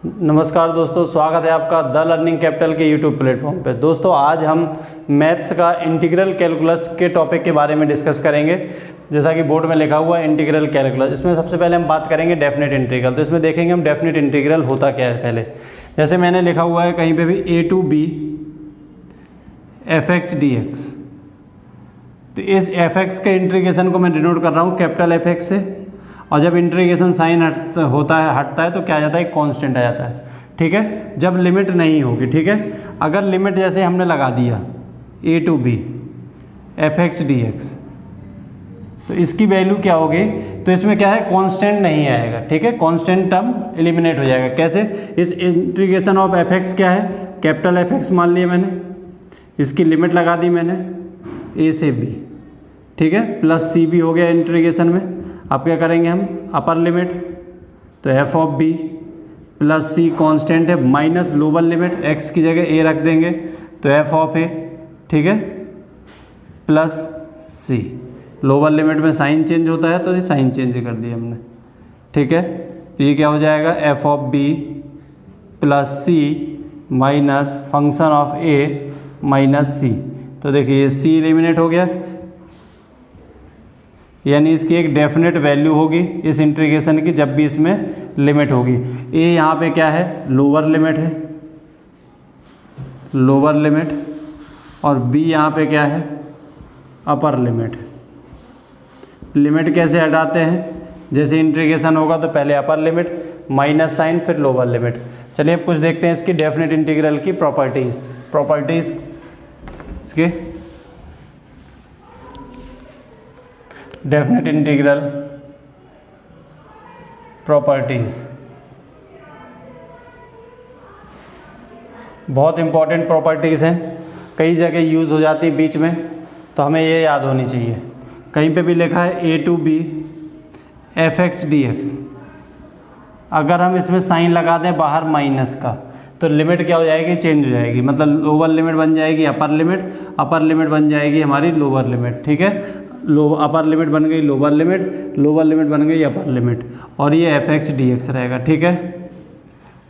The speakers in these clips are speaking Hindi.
नमस्कार दोस्तों, स्वागत है आपका द लर्निंग कैपिटल के यूट्यूब प्लेटफॉर्म पे। दोस्तों आज हम मैथ्स का इंटीग्रल कैलकुलस के टॉपिक के बारे में डिस्कस करेंगे। जैसा कि बोर्ड में लिखा हुआ है इंटीग्रल कैलकुलस, इसमें सबसे पहले हम बात करेंगे डेफिनेट इंटीग्रल। तो इसमें देखेंगे हम डेफिनेट इंटीग्रल होता क्या है। पहले जैसे मैंने लिखा हुआ है कहीं पर भी a to b fx dx, तो इस fx के इंटीग्रेशन को मैं डिनोट कर रहा हूँ कैपिटल Fx से, और जब इंटीग्रेशन साइन हटता है तो क्या आ जाता है, कांस्टेंट आ जाता है। ठीक है, जब लिमिट नहीं होगी। ठीक है, अगर लिमिट जैसे हमने लगा दिया a to b fx dx, तो इसकी वैल्यू क्या होगी, तो इसमें क्या है, कांस्टेंट नहीं आएगा। ठीक है, कांस्टेंट टर्म एलिमिनेट हो जाएगा। कैसे, इस इंटीग्रेशन ऑफ fx क्या है, कैपिटल Fx मान लिया मैंने, इसकी लिमिट लगा दी मैंने a से b। ठीक है, प्लस c भी हो गया इंटीग्रेशन में। अब क्या करेंगे हम, अपर लिमिट, तो f of b plus c constant है, माइनस लोअर लिमिट x की जगह a रख देंगे तो f ऑफ a। ठीक है, प्लस c, लोअर लिमिट में साइन चेंज होता है तो ये साइन चेंज कर दिया हमने। ठीक है, तो ये क्या हो जाएगा, f of b plus c minus function of a minus c। तो देखिए ये c एलिमिनेट हो गया, यानी इसकी एक डेफिनेट वैल्यू होगी इस इंटीग्रेशन की जब भी इसमें लिमिट होगी। a यहाँ पे क्या है, लोअर लिमिट है, लोअर लिमिट, और b यहाँ पे क्या है, अपर लिमिट। लिमिट कैसे हटाते हैं, जैसे इंटीग्रेशन होगा तो पहले अपर लिमिट माइनस साइन फिर लोअर लिमिट। चलिए अब कुछ देखते हैं इसकी डेफिनेट इंटीग्रल की प्रॉपर्टीज़ इसके डेफिनेट इंटीग्रल प्रॉपर्टीज़। बहुत इंपॉर्टेंट प्रॉपर्टीज़ हैं, कई जगह यूज़ हो जाती बीच में, तो हमें ये याद होनी चाहिए। कहीं पे भी लिखा है a to b fx dx, अगर हम इसमें साइन लगा दें बाहर माइनस का तो लिमिट क्या हो जाएगी, चेंज हो जाएगी। मतलब लोअर लिमिट बन जाएगी अपर लिमिट बन जाएगी हमारी लोअर लिमिट। ठीक है, अपर लिमिट बन गई लोअर लिमिट बन गई अपर लिमिट, और ये fx dx रहेगा। ठीक है,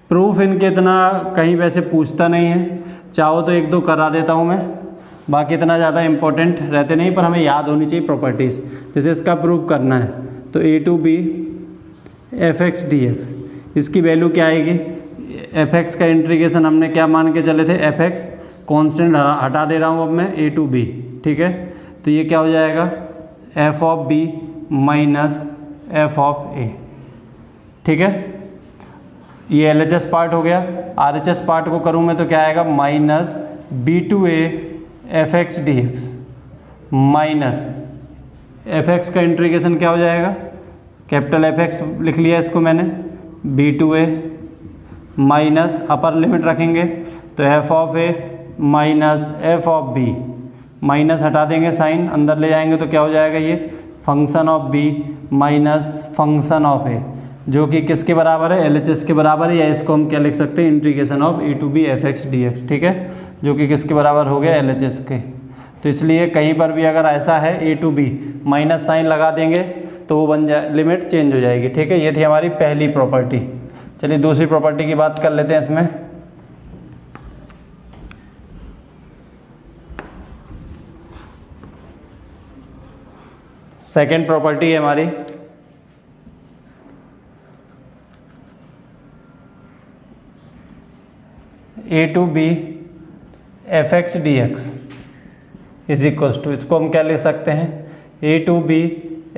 प्रूफ इनके इतना कहीं वैसे पूछता नहीं है, चाहो तो एक दो करा देता हूँ मैं, बाकी इतना ज़्यादा इंपॉर्टेंट रहते नहीं, पर हमें याद होनी चाहिए प्रॉपर्टीज़। जैसे इसका प्रूफ करना है तो a to b fx dx, इसकी वैल्यू क्या आएगी, fx का इंटीग्रेशन हमने क्या मान के चले थे, fx कांस्टेंट हटा दे रहा हूँ अब मैं a to b। ठीक है, तो ये क्या हो जाएगा, f of b minus f of a। ठीक है, ये LHS पार्ट हो गया। RHS पार्ट को करूँ मैं तो क्या आएगा, minus b to a fx dx minus fx का इंटीग्रेशन क्या हो जाएगा, कैपिटल Fx लिख लिया इसको मैंने, b to a minus upper limit रखेंगे तो f of a minus f of b, minus हटा देंगे साइन, अंदर ले जाएंगे तो क्या हो जाएगा, ये function of b minus function of a, जो कि किसके बराबर है, LHS के बराबर है, या इसको हम क्या लिख सकते हैं, integration of a to b fx dx। ठीक है, जो कि किसके बराबर हो गया, LHS के। तो इसलिए कहीं पर भी अगर ऐसा है a to b minus sign लगा देंगे तो वो बन जाए, लिमिट चेंज हो जाएगी। ठीक है, ये थी हमारी पहली प्रॉपर्टी। चलिए दूसरी प्रॉपर्टी की बात कर लेते हैं इसमें। सेकेंड प्रॉपर्टी है हमारी a to b fx dx is equals to, इसको हम क्या लिख सकते हैं, a to b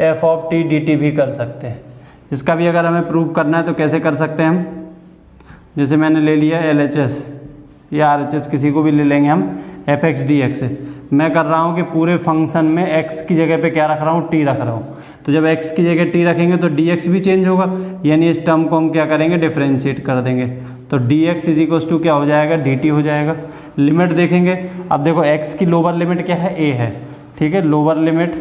f of t dt भी कर सकते हैं। इसका भी अगर हमें प्रूव करना है तो कैसे कर सकते हैं हम, जैसे मैंने ले लिया LHS या RHS, किसी को भी ले लेंगे हम, fx dx से मैं कर रहा हूँ कि पूरे फंक्शन में x की जगह पे क्या रख रहा हूँ, t रख रहा हूँ। तो जब x की जगह t रखेंगे तो dx भी चेंज होगा, यानी इस टर्म को हम क्या करेंगे, डिफरेंशिएट कर देंगे। तो dx इज इक्वल्स टू क्या हो जाएगा, dt हो जाएगा। लिमिट देखेंगे, अब देखो x की लोअर लिमिट क्या है, a है। ठीक है, लोअर लिमिट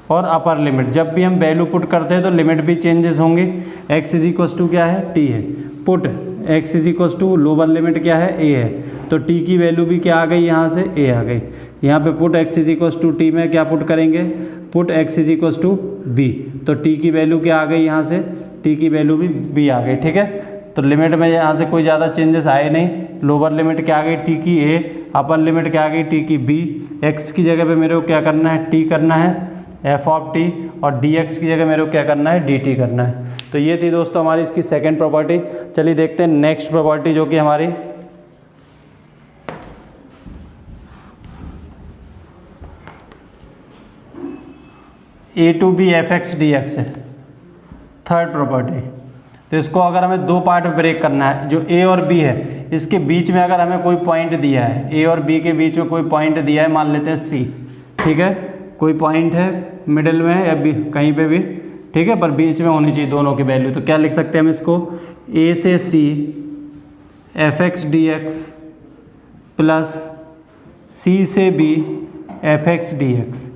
और अपर लिमिट, जब भी हम वैल्यू पुट करते हैं तो लिमिट भी चेंजेस होंगी। x इज इक्वल्स टू क्या है, t है, put x is equals to lower limit क्या है, a है, तो t की वैल्यू भी क्या आ गई, यहाँ से a आ गई। यहाँ पे put x is equals to t में क्या पुट करेंगे, put x is equals to b, तो t की वैल्यू क्या आ गई, यहाँ से t की वैल्यू भी b आ गई। ठीक है, तो लिमिट में यहाँ से कोई ज़्यादा चेंजेस आए नहीं। लोअर लिमिट क्या आ गई टी की ए, अपर लिमिट क्या आ गई टी की बी। एक्स की जगह पे मेरे को क्या करना है, टी करना है एफ ऑफ टी, और डी एक्स की जगह मेरे को क्या करना है, डी टी करना है। तो ये थी दोस्तों हमारी इसकी सेकेंड प्रॉपर्टी। चलिए देखते हैं नेक्स्ट प्रॉपर्टी जो कि हमारी A to B f x D x है, थर्ड प्रॉपर्टी। तो इसको अगर हमें दो पार्ट में ब्रेक करना है, जो ए और बी है इसके बीच में अगर हमें कोई पॉइंट दिया है, ए और बी के बीच में कोई पॉइंट दिया है, मान लेते हैं सी, ठीक है, कोई पॉइंट है मिडिल में या बी कहीं पे भी, ठीक है, पर बीच में होनी चाहिए दोनों की वैल्यू। तो क्या लिख सकते हैं हम इसको, ए से C f x D x plus C से B f x D x.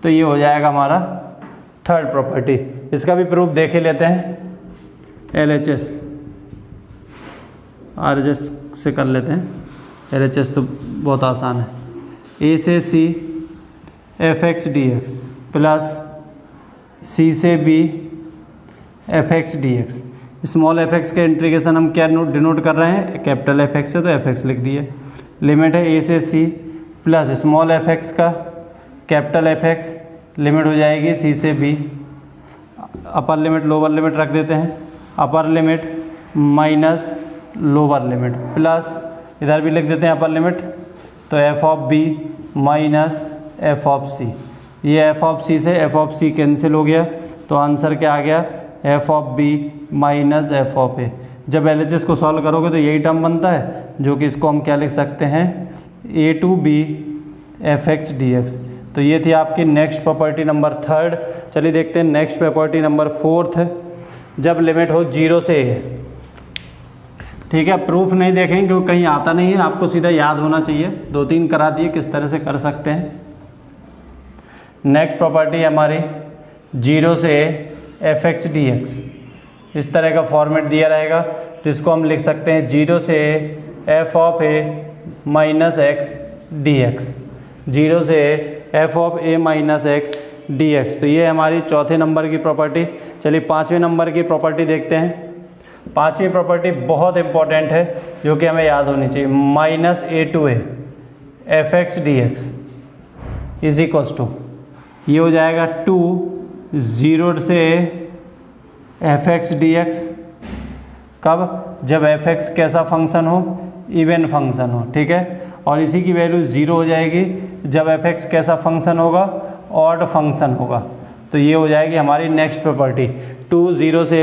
तो ये हो जाएगा हमारा थर्ड प्रॉपर्टी। इसका भी प्रूफ देख ही लेते हैं, L H S R H S से कर लेते हैं, एल एच एस तो बहुत आसान है। ए से C f x D x plus C से B f x D x. Small f x का इंटीग्रेशन हम क्या डिनोट कर रहे हैं, कैपिटल एफ एक्स से, तो एफ एक्स लिख दिए। लिमिट है ए से C plus small f x का कैपिटल एफ एक्स, लिमिट हो जाएगी सी से B. Upper limit lower limit रख देते हैं, upper limit minus lower limit plus इधर भी लिख देते हैं अपर लिमिट, तो F of B minus f of C. ये एफ ऑफ सी से एफ ऑफ सी कैंसिल हो गया, तो आंसर क्या आ गया, f of B minus f of A. जब एल एच एस को सॉल्व करोगे तो यही टर्म बनता है, जो कि इसको हम क्या लिख सकते हैं, A to B f x D x. तो ये थी आपकी नेक्स्ट प्रॉपर्टी नंबर थर्ड। चलिए देखते हैं नेक्स्ट प्रॉपर्टी नंबर फोर्थ। जब लिमिट हो 0 से ए, ठीक है, प्रूफ नहीं देखेंगे क्योंकि कहीं आता नहीं है, आपको सीधा याद होना चाहिए। 2-3 करा दिए किस तरह से कर सकते हैं। नेक्स्ट प्रॉपर्टी हमारी 0 से एफ एक्स डी एक्स, इस तरह का फॉर्मेट दिया रहेगा, तो इसको हम लिख सकते हैं 0 से F of A minus x D x, 0 से F of A minus x D x. तो ये हमारी चौथे नंबर की प्रॉपर्टी। चलिए 5वें नंबर की प्रॉपर्टी देखते हैं। 5वीं प्रॉपर्टी बहुत इंपॉर्टेंट है, जो कि हमें याद होनी चाहिए। Minus A to A F x D X is equals to, ये हो जाएगा 2 0 से एफ एक्स डी एक्स। कब, जब एफ एक्स कैसा फंक्शन हो, इवन फंक्शन हो, ठीक है, और इसी की वैल्यू 0 हो जाएगी जब एफ एक्स कैसा फंक्शन होगा, ऑड फंक्शन होगा। तो ये हो जाएगी हमारी नेक्स्ट प्रॉपर्टी 2 0 से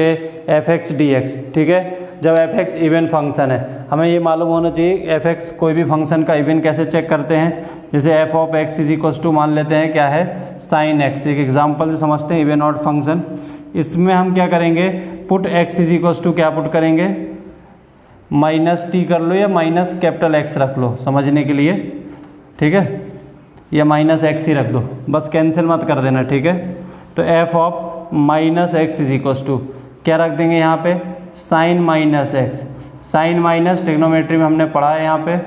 एफ एक्स डी एक्स, ठीक है, जब एफ एक्स इवन फंक्शन है। हमें ये मालूम होना चाहिए एफ एक्स कोई भी फंक्शन का इवन कैसे चेक करते हैं। जैसे F of X is equals to मान लेते हैं क्या है, साइन एक्स। एक एग्जाम्पल से समझते हैं इवन ऑड फंक्शन। इसमें हम क्या करेंगे, put X is equals to क्या पुट करेंगे, माइनस टी कर लो या माइनस कैपिटल एक्स रख लो समझने के लिए, ठीक है, या माइनस एक्स ही रख दो, बस कैंसिल मत कर देना, ठीक है। तो F of minus X is equals to क्या रख देंगे यहाँ पे, sine minus X. Sine minus trigonometry में हमने पढ़ा है यहाँ पे,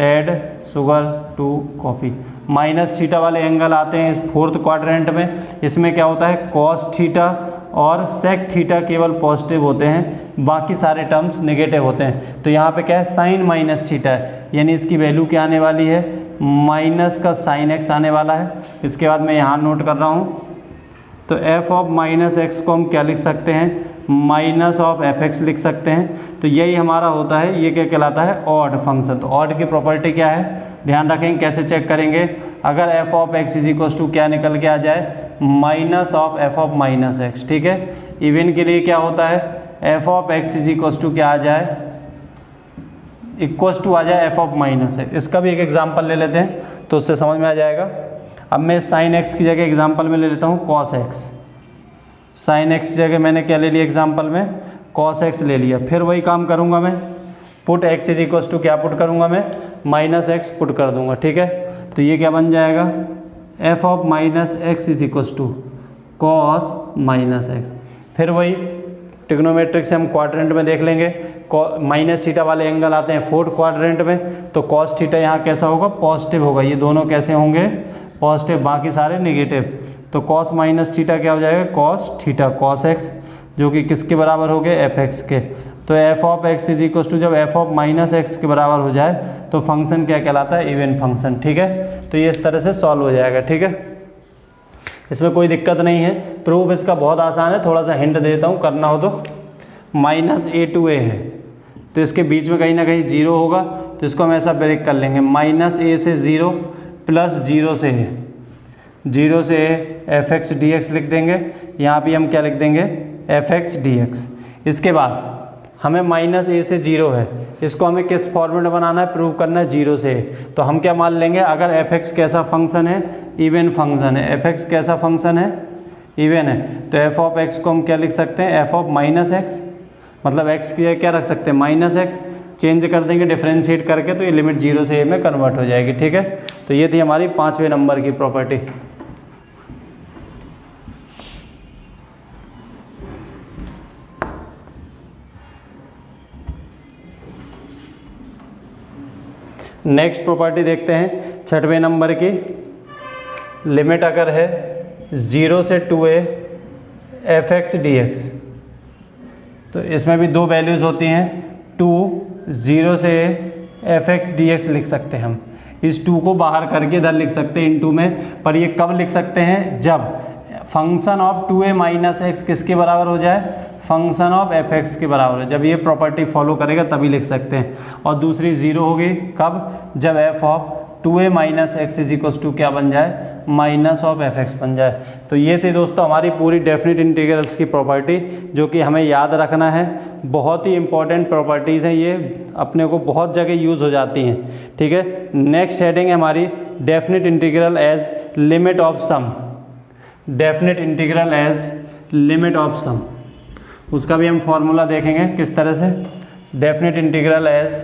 add sugar to coffee. Minus theta वाले एंगल आते हैं इस फोर्थ क्वाड्रेंट में। इसमें क्या होता है, कॉस थीटा और सेक थीटा केवल पॉजिटिव होते हैं, बाकी सारे टर्म्स नेगेटिव होते हैं। तो यहाँ पे क्या है, साइन माइनस थीटा है, यानी इसकी वैल्यू क्या आने वाली है, माइनस का साइन एक्स आने वाला है। इसके बाद मैं यहाँ नोट कर रहा हूँ, तो एफ ऑफ माइनस एक्स को हम क्या लिख सकते हैं, माइनस ऑफ एफ एक्स लिख सकते हैं। तो यही हमारा होता है, ये क्या कहलाता है, ऑड फंक्शन। तो ऑड की प्रॉपर्टी क्या है, ध्यान रखेंगे कैसे चेक करेंगे। अगर F of X is equals to क्या निकल के आ जाए, minus of F of minus X, ठीक है। इवन के लिए क्या होता है, F of X is equals to क्या आ जाए, इक्वल्स टू आ जाए एफ ऑफ माइनस एक्स। इसका भी एक एग्जाम्पल ले लेते हैं तो उससे समझ में आ जाएगा। अब मैं साइन एक्स की जगह एग्जाम्पल में ले लेता हूँ कॉस एक्स। साइन एक्स की जगह मैंने क्या ले लिया एग्जाम्पल में, कॉस एक्स ले लिया। फिर वही काम करूँगा मैं, put X is equals to क्या पुट करूँगा मैं, माइनस एक्स पुट कर दूँगा, ठीक है। तो ये क्या बन जाएगा, F of minus X is equals to cos minus X. फिर वही ट्रिग्नोमेट्रिक से हम क्वाड्रेंट में देख लेंगे, माइनस थीटा वाले एंगल आते हैं फोर्थ क्वाड्रेंट में, तो कॉस थीटा यहाँ कैसा होगा, पॉजिटिव होगा। ये दोनों कैसे होंगे, पॉजिटिव, बाकी सारे नेगेटिव। तो कॉस माइनस थीटा क्या हो जाएगा, कॉस थीटा कॉस एक्स, जो कि किसके बराबर हो गए, एफ एक्स के। तो F of X is equal to जब एफ ऑफ माइनस एक्स के बराबर हो जाए तो फंक्शन क्या कहलाता है, इवन फंक्शन। ठीक है, तो ये इस तरह से सॉल्व हो जाएगा। ठीक है, इसमें कोई दिक्कत नहीं है। प्रूफ इसका बहुत आसान है, थोड़ा सा हिंट देता हूँ, करना हो तो माइनस ए टू ए है तो इसके बीच में कहीं ना कहीं जीरो होगा, तो इसको हम ऐसा ब्रेक कर लेंगे, माइनस ए से ज़ीरो प्लस जीरो से ए, जीरो से एफ एक्स डी एक्स लिख देंगे। यहाँ भी हम क्या लिख देंगे, एफ एक्स डी एक्स। इसके बाद हमें माइनस ए से जीरो है, इसको हमें किस फॉर्मेट में बनाना है, प्रूव करना है जीरो से ए। तो हम क्या मान लेंगे, अगर एफ एक्स कैसा फंक्शन है, इवन फंक्शन है, एफ एक्स कैसा फंक्शन है, इवन है, तो एफ ऑफ एक्स को हम क्या लिख सकते हैं, एफ ऑफ माइनस एक्स, मतलब एक्स की क्या रख सकते हैं, माइनस एक्स, चेंज कर देंगे डिफरेंशिएट करके, तो ये लिमिट जीरो से ए में कन्वर्ट हो जाएगी। ठीक है, तो ये थी हमारी 5वें नंबर की प्रॉपर्टी। नेक्स्ट प्रॉपर्टी देखते हैं 6वें नंबर की। लिमिट अगर है 0 से 2a F x D x, तो इसमें भी दो वैल्यूज़ होती हैं, 2 0 से एफ एक्स डी एक्स लिख सकते हैं हम। इस 2 को बाहर करके इधर लिख सकते हैं इनटू में, पर ये कब लिख सकते हैं, जब function of 2a minus x किसके बराबर हो जाए, फंक्शन ऑफ एफ एक्स के बराबर है। जब ये प्रॉपर्टी फॉलो करेगा तभी लिख सकते हैं। और दूसरी जीरो होगी कब, जब F of 2a minus X is equal to क्या बन जाए, माइनस ऑफ एफ एक्स बन जाए। तो ये थी दोस्तों हमारी पूरी डेफिनेट इंटीग्रल्स की प्रॉपर्टी, जो कि हमें याद रखना है। बहुत ही इंपॉर्टेंट प्रॉपर्टीज़ हैं ये, अपने को बहुत जगह यूज़ हो जाती हैं। ठीक है, नेक्स्ट हेडिंग है हमारी definite integral as limit of sum. Definite integral as limit of sum, उसका भी हम फॉर्मूला देखेंगे किस तरह से। Definite integral as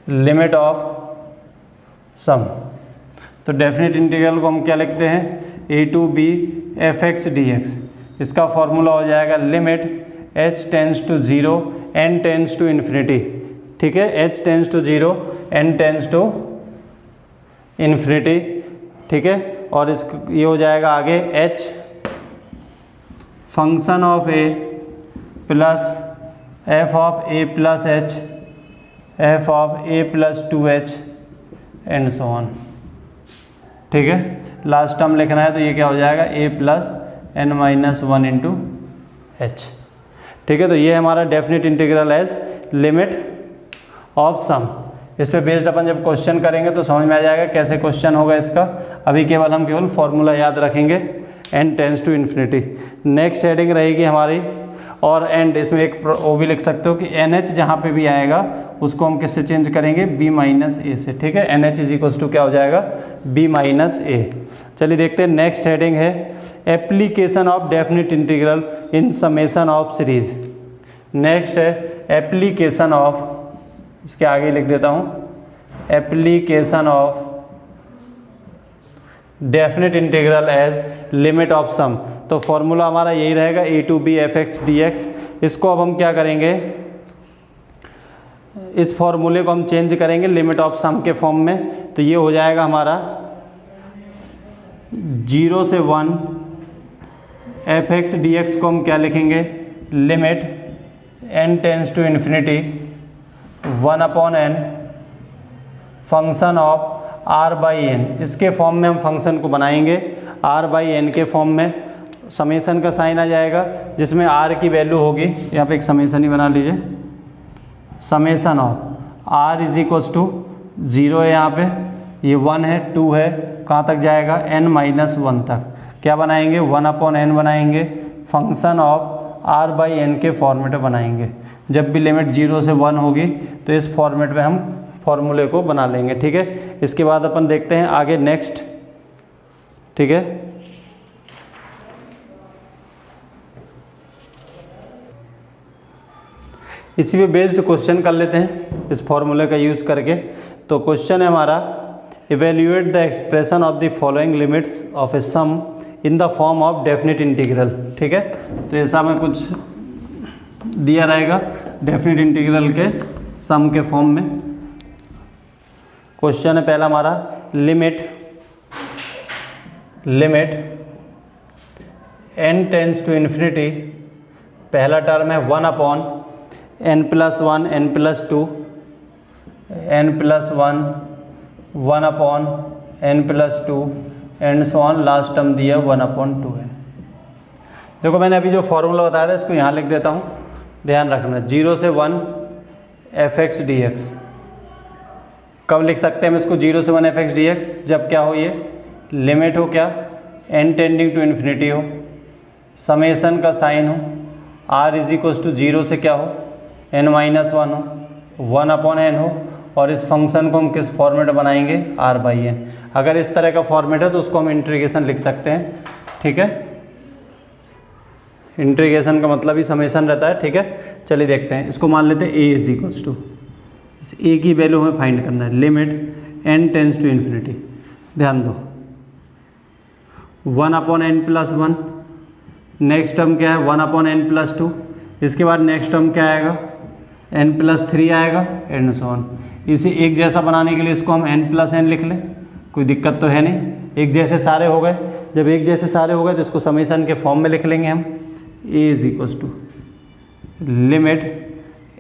limit of sum. तो डेफिनेट इंटीग्रल को हम क्या लिखते हैं, A to B f x D x. इसका फॉर्मूला हो जाएगा limit h tends to 0 n tends to infinity. ठीक है, h tends to 0 n tends to infinity. ठीक है, और इस ये हो जाएगा आगे h function of a plus F of a plus h, f of a plus 2h and so on. ठीक है, लास्ट टर्म लिखना है तो ये क्या हो जाएगा, a plus n minus 1 into h। ठीक है, तो ये हमारा definite integral as limit of sum. इस पे बेस्ड अपन जब क्वेश्चन करेंगे तो समझ में आ जाएगा कैसे क्वेश्चन होगा इसका। अभी केवल हम केवल फॉर्मूला याद रखेंगे, n tends to infinity. Next heading रहेगी हमारी, और एंड इसमें एक वो भी लिख सकते हो कि NH जहाँ पे भी आएगा उसको हम किससे चेंज करेंगे, B माइनस ए से। ठीक है, NH इज इक्वल टू क्या हो जाएगा, B माइनस ए। चलिए देखते हैं, नेक्स्ट हेडिंग है application of definite integral in summation of series. Next है एप्लीकेशन ऑफ, इसके आगे लिख देता हूँ, application of definite integral as limit of sum. तो फॉर्मूला हमारा यही रहेगा, a to B f x D x. इसको अब हम क्या करेंगे, इस फॉर्मूले को हम चेंज करेंगे लिमिट ऑफ सम के फॉर्म में। तो ये हो जाएगा हमारा 0 से 1 एफ एक्स डी एक्स को हम क्या लिखेंगे, limit n tends to infinity 1 upon n function of r by N. इसके फॉर्म में हम फंक्शन को बनाएंगे r बाई एन के फॉर्म में। समेसन का साइन आ जाएगा जिसमें r की वैल्यू होगी, यहाँ पे एक समेसन ही बना लीजिए, summation of r is equals to 0 है, यहाँ पे ये 1 है, 2 है, कहाँ तक जाएगा, n माइनस 1 तक। क्या बनाएंगे, 1 अपॉन n बनाएंगे, function of r by N के फॉर्मेट में बनाएंगे। जब भी लिमिट 0 से 1 होगी तो इस फॉर्मेट में हम फॉर्मूले को बना लेंगे। ठीक है, इसके बाद अपन देखते हैं आगे नेक्स्ट। ठीक है, इसी पे बेस्ड क्वेश्चन कर लेते हैं इस फॉर्मूले का यूज़ करके। तो क्वेश्चन है हमारा, evaluate the expression of the following limits of a sum in the form of definite integral. ठीक है, तो ऐसा में कुछ दिया रहेगा डेफिनेट इंटीग्रल के सम के फॉर्म में। क्वेश्चन है पहला हमारा, limit limit n tends to infinity, पहला टर्म है 1/n+1 n+2 n+1 1/n+2 and so on, last term दिया 1/2n। देखो मैंने अभी जो फॉर्मूला बताया था इसको यहाँ लिख देता हूँ, ध्यान रखना। 0 से 1 fx dx, कब लिख सकते हैं हम इसको 0 से 1 fx dx? जब क्या हो, ये लिमिट हो क्या, n टेंडिंग टू इन्फिनिटी हो, समेसन का साइन हो, r इज इक्वल्स टू 0 से क्या हो, n-1 हो, 1/n हो, और इस फंक्शन को हम किस फॉर्मेट बनाएंगे, r/n। अगर इस तरह का फॉर्मेट है तो उसको हम इंटीग्रेशन लिख सकते हैं, ठीक है। इंटीग्रेशन का मतलब ही समेसन रहता है, ठीक है। चलिए देखते हैं, इसको मान लेते हैं a इज इक्वल्स टू, इस a की वैल्यू हमें फाइंड करना है, limit n tends to infinity. ध्यान दो, 1/n+1, नेक्स्ट टर्म क्या है 1/n+2, इसके बाद नेक्स्ट टर्म क्या आएगा, n+3 आएगा, एंड सो ऑन। इसे एक जैसा बनाने के लिए इसको हम n+n लिख लें, कोई दिक्कत तो है नहीं, एक जैसे सारे हो गए। जब एक जैसे सारे हो गए तो इसको समेसन के फॉर्म में लिख लेंगे हम, a is equals to limit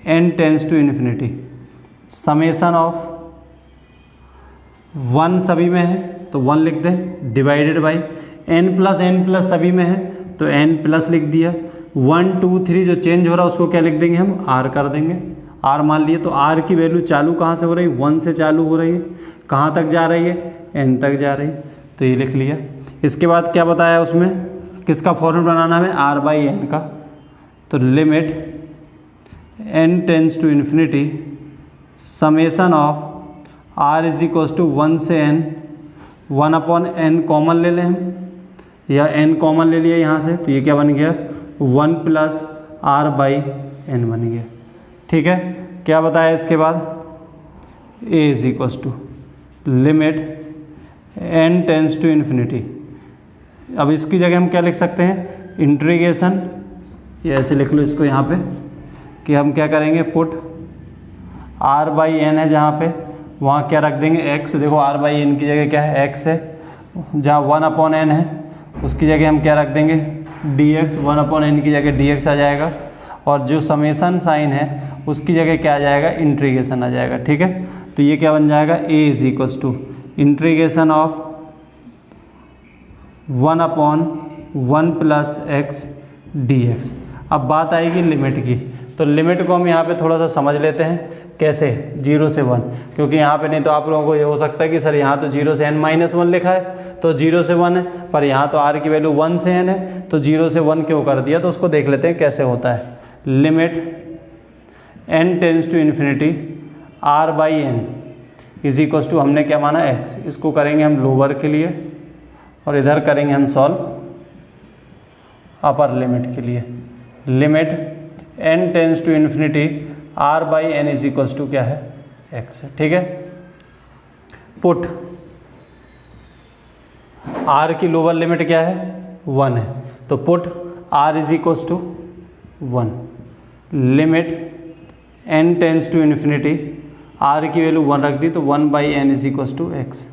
n tends to infinity, summation of 1 सभी में है तो 1 लिख दें, डिवाइडेड बाई n+n+ सभी में है तो n+ लिख दिया, 1 2 3 जो चेंज हो रहा है उसको क्या लिख देंगे हम, r कर देंगे, r मान लिए। तो r की वैल्यू चालू कहाँ से हो रही है, 1 से चालू हो रही है, कहाँ तक जा रही है, n तक जा रही है, तो ये लिख लिया। इसके बाद क्या बताया उसमें, किसका फॉर्मूला बनाना है, r/n का, तो limit n tends to infinity, summation of r is equals to 1 से n, 1/n कॉमन ले लें हम, या n कॉमन ले लिया यहाँ से, तो ये क्या बन गया, 1 + r/n बन गया, ठीक है। क्या बताया इसके बाद, a is equals to limit n tends to infinity. अब इसकी जगह हम क्या लिख सकते हैं, इंटीग्रेशन, ये ऐसे लिख लो इसको यहाँ पे, कि हम क्या करेंगे, पुट r/n है जहाँ पे, वहाँ क्या रख देंगे, x। देखो r/n की जगह क्या है, x है, जहाँ 1/n है उसकी जगह हम क्या रख देंगे, dx, 1/n की जगह dx आ जाएगा, और जो समेसन साइन है उसकी जगह क्या आ जाएगा, इंटीग्रेशन आ जाएगा, ठीक है। तो ये क्या बन जाएगा, a is equals to integration of 1/1 + x dx। अब बात आएगी लिमिट की, तो लिमिट को हम यहाँ पे थोड़ा सा समझ लेते हैं, कैसे, 0 से 1, क्योंकि यहाँ पे नहीं तो आप लोगों को ये हो सकता है कि सर यहाँ तो 0 से n-1 लिखा है तो 0 से 1 है, पर यहाँ तो r की वैल्यू 1 से n है तो 0 से 1 क्यों कर दिया, तो उसको देख लेते हैं कैसे होता है। Limit n tends to infinity r/n is equals to, हमने क्या माना, x। इसको करेंगे हम लोअर के लिए और इधर करेंगे हम सॉल्व अपर लिमिट के लिए। Limit n tends to infinity r/n is equals to क्या है, x है, ठीक है। पुट r की लोअर लिमिट क्या है, 1 है, तो put r is equals to 1, limit n tends to infinity, r की वैल्यू 1 रख दी तो 1/n is equals to x,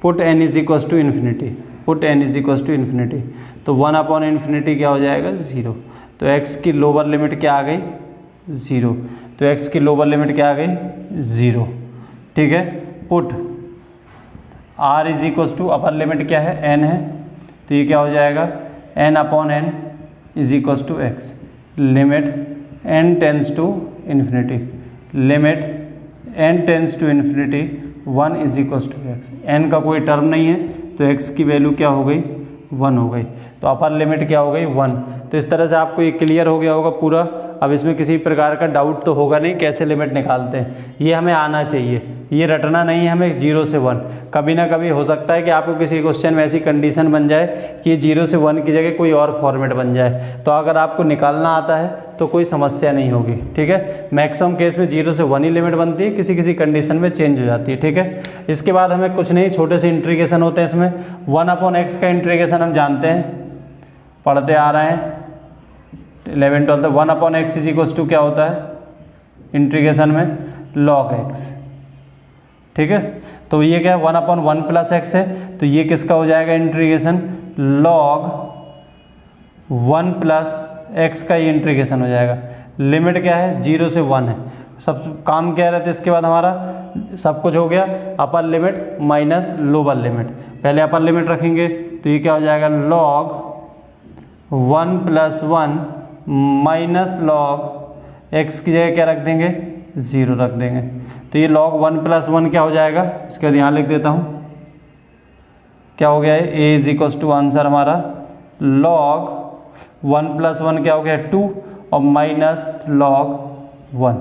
put n is equals to infinity, put n is equals to infinity, तो 1/∞ क्या हो जाएगा, 0। तो x की लोअर लिमिट क्या आ गई, 0, तो x की लोअर लिमिट क्या आ गई, 0, ठीक है। Put r is equals to, upper limit क्या है, n है, तो ये क्या हो जाएगा, n/n is equals to x, limit n tends to infinity, limit n tends to infinity 1 is equals to x। n का कोई टर्म नहीं है तो x की वैल्यू क्या हो गई, 1 हो गई, तो अपर लिमिट क्या हो गई, 1। तो इस तरह से आपको ये क्लियर हो गया होगा पूरा। अब इसमें किसी प्रकार का डाउट तो होगा नहीं कैसे लिमिट निकालते हैं, ये हमें आना चाहिए, ये रटना नहीं है हमें 0 से 1। कभी ना कभी हो सकता है कि आपको किसी क्वेश्चन में ऐसी कंडीशन बन जाए कि 0 से 1 की जगह कोई और फॉर्मेट बन जाए, तो अगर आपको निकालना आता है तो कोई समस्या नहीं होगी, ठीक है। मैक्सिमम केस में 0 से 1 ही लिमिट बनती है, किसी किसी कंडीशन में चेंज हो जाती है, ठीक है। इसके बाद हमें कुछ नहीं, छोटे से इंटीग्रेशन होते हैं इसमें। 1/x का इंटीग्रेशन हम जानते हैं, पढ़ते आ रहे हैं 11-12। 1/x इज इक्वल्स टू क्या होता है इंटीग्रेशन में, log x, ठीक है। तो ये क्या है 1/1 प्लस एक्स है, तो ये किसका हो जाएगा इंटीग्रेशन, log 1 प्लस एक्स का ये इंटीग्रेशन हो जाएगा। लिमिट क्या है 0 से 1 है। सब काम क्या रहता है इसके बाद हमारा सब कुछ हो गया, अपर लिमिट माइनस लोअर लिमिट। पहले अपर लिमिट रखेंगे तो ये क्या हो जाएगा log 1 plus 1 minus log x की जगह क्या रख देंगे 0 रख देंगे। तो ये log 1 प्लस 1 क्या हो जाएगा, इसके बाद यहाँ लिख देता हूँ क्या हो गया है, a is equals to answer हमारा log 1 प्लस 1 क्या हो गया 2 और माइनस log 1।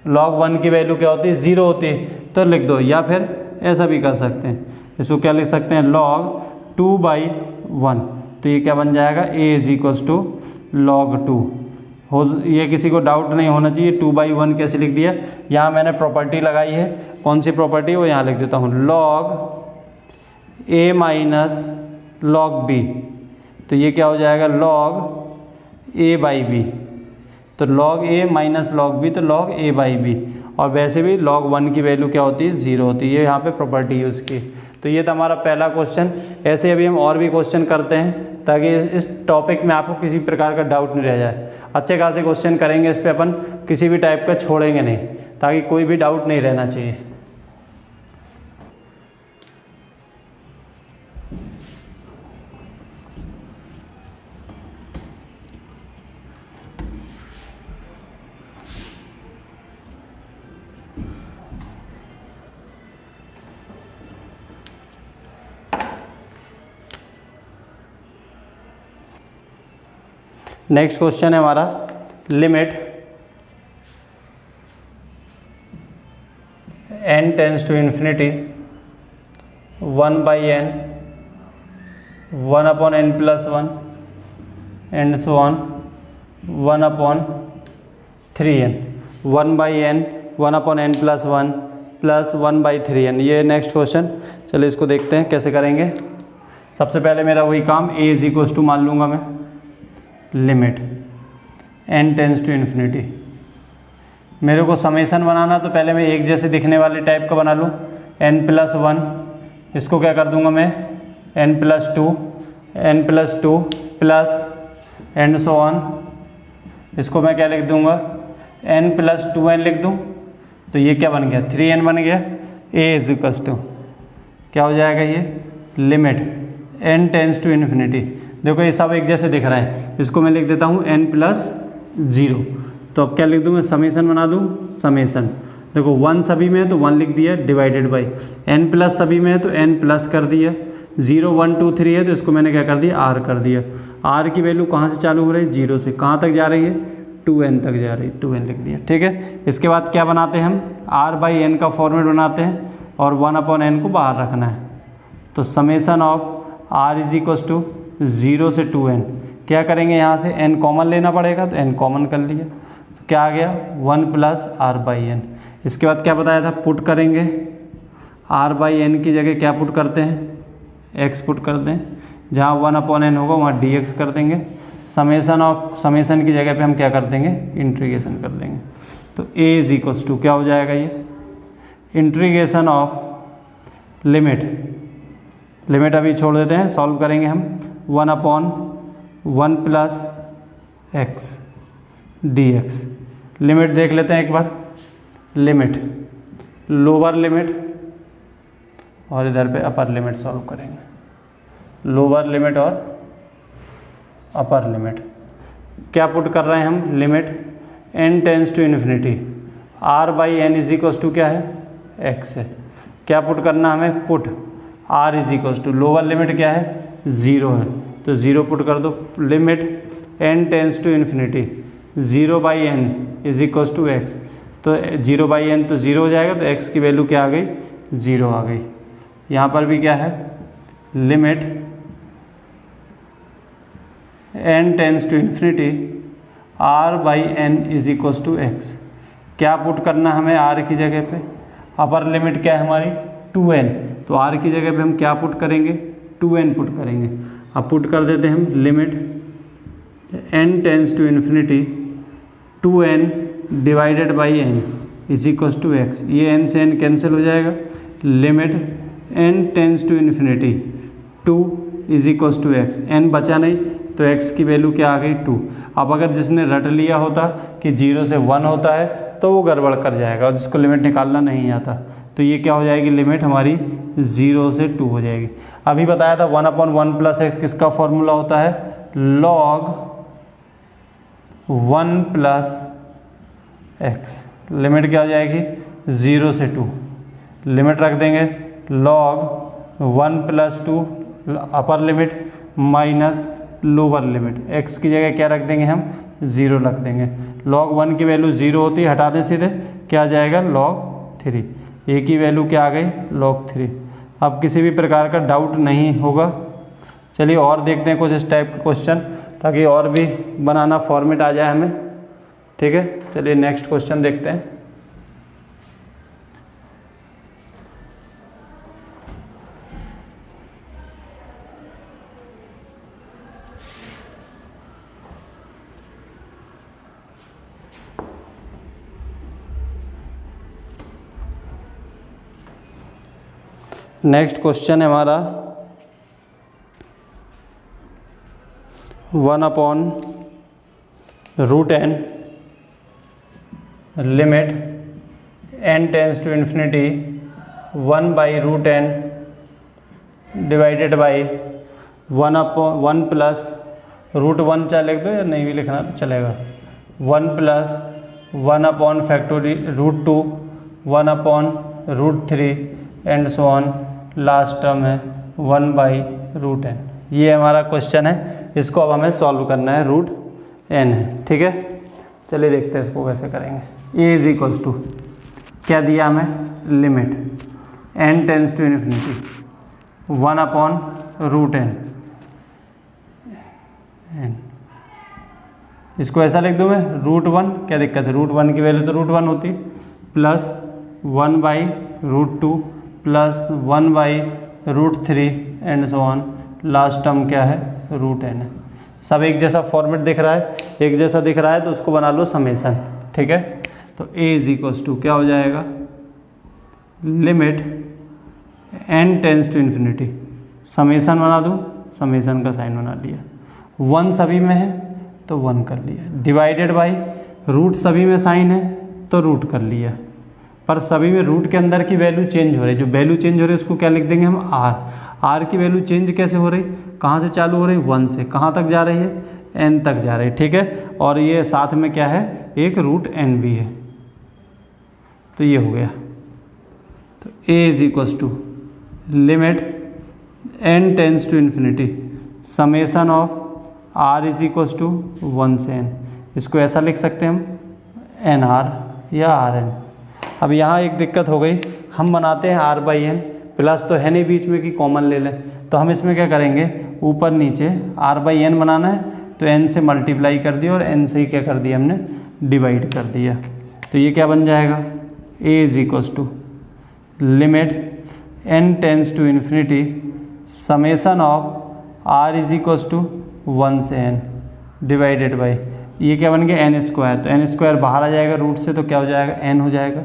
log 1 की वैल्यू क्या होती है 0 होती है, तो लिख दो, या फिर ऐसा भी कर सकते हैं, इसको क्या लिख सकते हैं log 2/1। तो ये क्या बन जाएगा a is equals to log 2। हो ये किसी को डाउट नहीं होना चाहिए 2/1 कैसे लिख दिया। यहाँ मैंने प्रॉपर्टी लगाई है, कौन सी प्रॉपर्टी वो यहाँ लिख देता हूँ log a minus log b। तो ये क्या हो जाएगा log a/b। तो log a minus log b तो log a/b। और वैसे भी log 1 की वैल्यू क्या होती है 0 होती है, ये यहाँ पे प्रॉपर्टी यूज़ की। तो ये था हमारा पहला क्वेश्चन। ऐसे अभी हम और भी क्वेश्चन करते हैं ताकि इस टॉपिक में आपको किसी प्रकार का डाउट नहीं रह जाए। अच्छे खासे क्वेश्चन करेंगे इस पे अपन, किसी भी टाइप का छोड़ेंगे नहीं, ताकि कोई भी डाउट नहीं रहना चाहिए। नेक्स्ट क्वेश्चन है हमारा limit n tends to infinity 1/n 1/n plus 1 and so on 1/3n 1/n 1/n plus 1 plus 1/3n। ये नेक्स्ट क्वेश्चन, चलिए इसको देखते हैं कैसे करेंगे। सबसे पहले मेरा वही काम a इज इक्वल्स टू मान लूँगा मैं limit n tends to infinity. मेरे को समेसन बनाना तो पहले मैं एक जैसे दिखने वाले टाइप का बना लूँ n प्लस 1, इसको क्या कर दूंगा मैं n plus 2 plus and so on, इसको मैं क्या लिख दूंगा n प्लस 2n लिख दूँ। तो ये क्या बन गया 3n बन गया। a इज इक्वल्स टू क्या हो जाएगा ये limit n tends to infinity. देखो ये सब एक जैसे दिख रहा है, इसको मैं लिख देता हूँ n प्लस 0। तो अब क्या लिख दूँ मैं समेसन बना दूँ समेसन। देखो 1 सभी में है तो 1 लिख दिया डिवाइडेड बाई n प्लस सभी में है तो n प्लस कर दिया, 0 1 2 3 है तो इसको मैंने क्या कर दिया r कर दिया। r की वैल्यू कहाँ से चालू हो रही है 0 से, कहाँ तक जा रही है 2n तक जा रही है, 2n लिख दिया। ठीक है, इसके बाद क्या बनाते हैं हम r/n का फॉर्मेट बनाते हैं और 1/n को बाहर रखना है। तो summation of r is equals to 0 से 2n, क्या करेंगे यहाँ से n कॉमन लेना पड़ेगा तो n कॉमन कर लिया, तो क्या आ गया 1 प्लस r/n। इसके बाद क्या बताया था पुट करेंगे, r/n की जगह क्या पुट करते हैं x पुट करते हैं, जहाँ 1/n होगा वहाँ dx कर देंगे। समेसन की जगह पे हम क्या कर देंगे इंटीग्रेशन कर देंगे। तो a इज इक्वल्स टू क्या हो जाएगा ये इंटीग्रेशन ऑफ लिमिट अभी छोड़ देते हैं, सॉल्व करेंगे हम 1/1 प्लस x dx। लिमिट देख लेते हैं एक बार, लिमिट लोअर लिमिट और इधर पे अपर लिमिट सॉल्व करेंगे। लोअर लिमिट और अपर लिमिट क्या पुट कर रहे हैं हम limit n tends to infinity r/n is equals to क्या है x है। क्या पुट करना हमें put r is equals to lower limit क्या है 0 है तो 0 पुट कर दो, limit n tends to infinity 0/n is equals to x। तो 0/n तो 0 हो जाएगा तो x की वैल्यू क्या आ गई 0 आ गई। यहाँ पर भी क्या है limit n tends to infinity r/n is equals to x। क्या पुट करना हमें r की जगह पे, अपर लिमिट क्या है हमारी 2n, तो r की जगह पे हम क्या पुट करेंगे 2n पुट करेंगे। अब पुट कर देते हैं हम limit n tends to infinity 2n divided by n is equals to x। ये n से n कैंसिल हो जाएगा, limit n tends to infinity 2 is equals to x. n बचा नहीं तो x की वैल्यू क्या आ गई 2। अब अगर जिसने रट लिया होता कि 0 से 1 होता है तो वो गड़बड़ कर जाएगा और जिसको लिमिट निकालना नहीं आता तो ये क्या हो जाएगी, लिमिट हमारी 0 से 2 हो जाएगी। अभी बताया था 1/1 प्लस एक्स किसका फॉर्मूला होता है, log 1 प्लस एक्स। लिमिट क्या हो जाएगी 0 से 2, लिमिट रख देंगे log 1 प्लस 2 अपर limit minus lower limit, x की जगह क्या रख देंगे हम 0 रख देंगे। log 1 की वैल्यू 0 होती है, हटा दें सीधे, क्या आ जाएगा log 3। a की वैल्यू क्या आ गई log 3। अब किसी भी प्रकार का डाउट नहीं होगा। चलिए और देखते हैं कुछ इस टाइप के क्वेश्चन ताकि और भी बनाना फॉर्मेट आ जाए हमें। ठीक है, चलिए नेक्स्ट क्वेश्चन देखते हैं। नेक्स्ट क्वेश्चन है हमारा 1/√n limit n tends to infinity 1/√n divided by 1 plus √1 चाहे लिख दो या नहीं भी लिखना तो चलेगा, 1 plus 1/√2 1/√3 and so on, last term है 1/√n। ये हमारा क्वेश्चन है, इसको अब हमें सॉल्व करना है, √n है। ठीक है, चलिए देखते हैं इसको कैसे करेंगे। a इज इक्वल्स टू क्या दिया हमें, limit n tends to infinity 1/√n। इसको ऐसा लिख दूँ मैं √1, क्या दिक्कत है, √1 की वैल्यू तो √1 होती, plus 1/√2 plus 1/√3 and so on, last term क्या है √n है। सब एक जैसा फॉर्मेट दिख रहा है, एक जैसा दिख रहा है तो उसको बना लो समेसन। ठीक है, तो a इज इक्वल्स टू क्या हो जाएगा, limit n tends to infinity, summation बना दूँ, समेसन का साइन बना लिया, 1 सभी में है तो 1 कर लिया, डिवाइडेड बाई रूट सभी में साइन है तो रूट कर लिया, पर सभी में रूट के अंदर की वैल्यू चेंज हो रही है, जो वैल्यू चेंज हो रही है उसको क्या लिख देंगे हम r की वैल्यू चेंज कैसे हो रही, कहाँ से चालू हो रही, 1 से कहाँ तक जा रही है, n तक जा रही है। ठीक है, और ये साथ में क्या है, एक √n भी है, तो ये हो गया। तो a is equals to limit n tends to infinity summation of r is equals to 1 से n। इसको ऐसा लिख सकते हैं हम nr या rn। अब यहाँ एक दिक्कत हो गई, हम बनाते हैं r/n, प्लस तो है नहीं बीच में कि कॉमन ले लें, तो हम इसमें क्या करेंगे, ऊपर नीचे r/n बनाना है तो n से मल्टीप्लाई कर दिया और n से ही क्या कर दिया हमने, डिवाइड कर दिया। तो ये क्या बन जाएगा, a is equals to limit n tends to infinity summation of r is equals to 1 से n डिवाइडेड बाई, ये क्या बन गया n स्क्वायर, तो n स्क्वायर बाहर आ जाएगा रूट से तो क्या हो जाएगा, n हो जाएगा,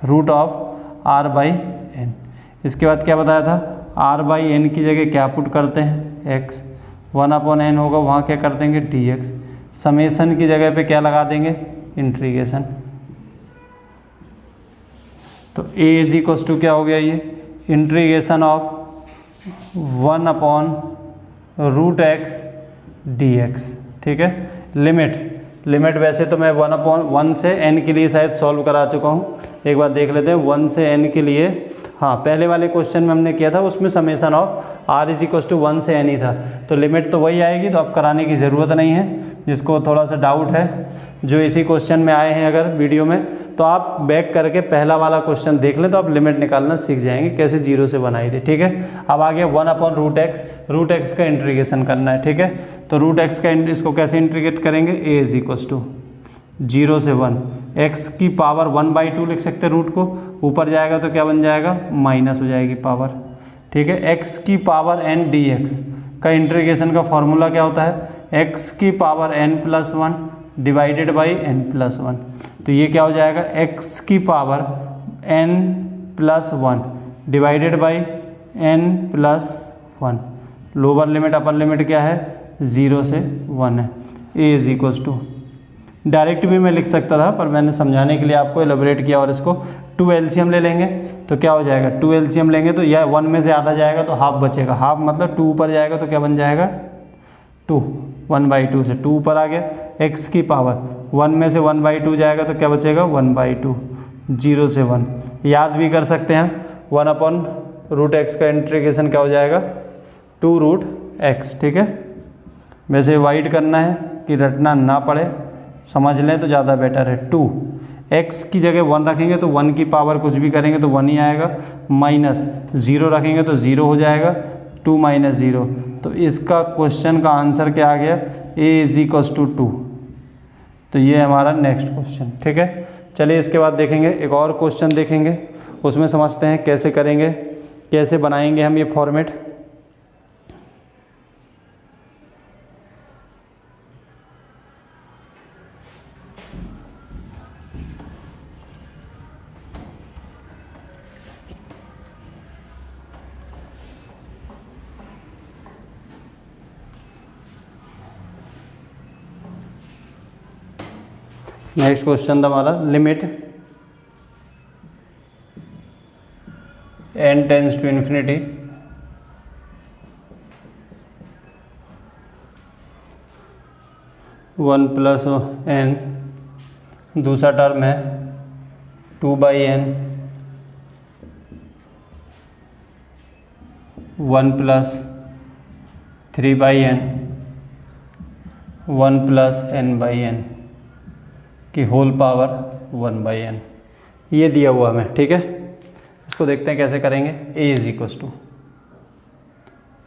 रूट ऑफ r/n। इसके बाद क्या बताया था, r/n की जगह क्या पुट करते हैं, x, 1/n होगा वहाँ क्या कर देंगे dx, समेसन की जगह पे क्या लगा देंगे, इंटीग्रेशन। तो a इज इक्वल्स टू क्या हो गया, ये इंटीग्रेशन ऑफ 1/√x dx। ठीक है, लिमिट वैसे तो मैं 1/1 से n के लिए शायद सॉल्व करा चुका हूँ, एक बार देख लेते हैं 1 से n के लिए। हाँ, पहले वाले क्वेश्चन में हमने किया था, उसमें summation of r is equals to 1 से n ही था, तो लिमिट तो वही आएगी, तो अब कराने की ज़रूरत नहीं है। जिसको थोड़ा सा डाउट है, जो इसी क्वेश्चन में आए हैं अगर वीडियो में, तो आप बैक करके पहला वाला क्वेश्चन देख लें तो आप लिमिट निकालना सीख जाएंगे कैसे 0 से बनाई थी। ठीक है, अब आ गया 1/√x का इंटीग्रेशन करना है। ठीक है, तो √x का इसको कैसे इंटीग्रेट करेंगे, a इज इक्वल्स टू 0 से 1, x की पावर 1/2 लिख सकते हैं रूट को, ऊपर जाएगा तो क्या बन जाएगा, माइनस हो जाएगी पावर। ठीक है, x की पावर n dx का इंटीग्रेशन का फॉर्मूला क्या होता है, x की power n+1 divided by n plus 1। तो ये क्या हो जाएगा, x की power n plus 1 divided by n plus 1। Lower limit upper limit क्या है, 0 से 1 है। a is equals to, direct भी मैं लिख सकता था पर मैंने समझाने के लिए आपको एलोबरेट किया। और इसको 2 LCM ले लेंगे तो क्या हो जाएगा, 2 LCM लेंगे तो यह 1 में से आधा जाएगा तो हाफ बचेगा, हाफ मतलब 2 ऊपर जाएगा तो क्या बन जाएगा 2, 1/2 से 2 ऊपर आ गया। x की पावर 1 में से 1/2 जाएगा तो क्या बचेगा 1/2, 0 से 1। याद भी कर सकते हैं 1/√x का इंटीग्रेशन क्या हो जाएगा 2√x। ठीक है, वैसे वाइड करना है कि रटना ना पड़े, समझ लें तो ज़्यादा बेटर है। 2 x की जगह 1 रखेंगे तो 1 की पावर कुछ भी करेंगे तो 1 ही आएगा, माइनस 0 रखेंगे तो 0 हो जाएगा, 2 - 0। तो इसका क्वेश्चन का आंसर क्या आ गया, a इज इक्वल्स टू 2। तो ये हमारा नेक्स्ट क्वेश्चन। ठीक है, चलिए इसके बाद देखेंगे एक और क्वेश्चन देखेंगे, उसमें समझते हैं कैसे करेंगे, कैसे बनाएंगे हम ये फॉर्मेट। नेक्स्ट क्वेश्चन था हमारा, limit n tends to infinity one plus n, दूसरा टर्म है 2/n 1 plus 3/n 1 plus n/n की होल पावर 1/n, ये दिया हुआ हमें। ठीक है, इसको देखते हैं कैसे करेंगे। a इज इक्वल्स टू,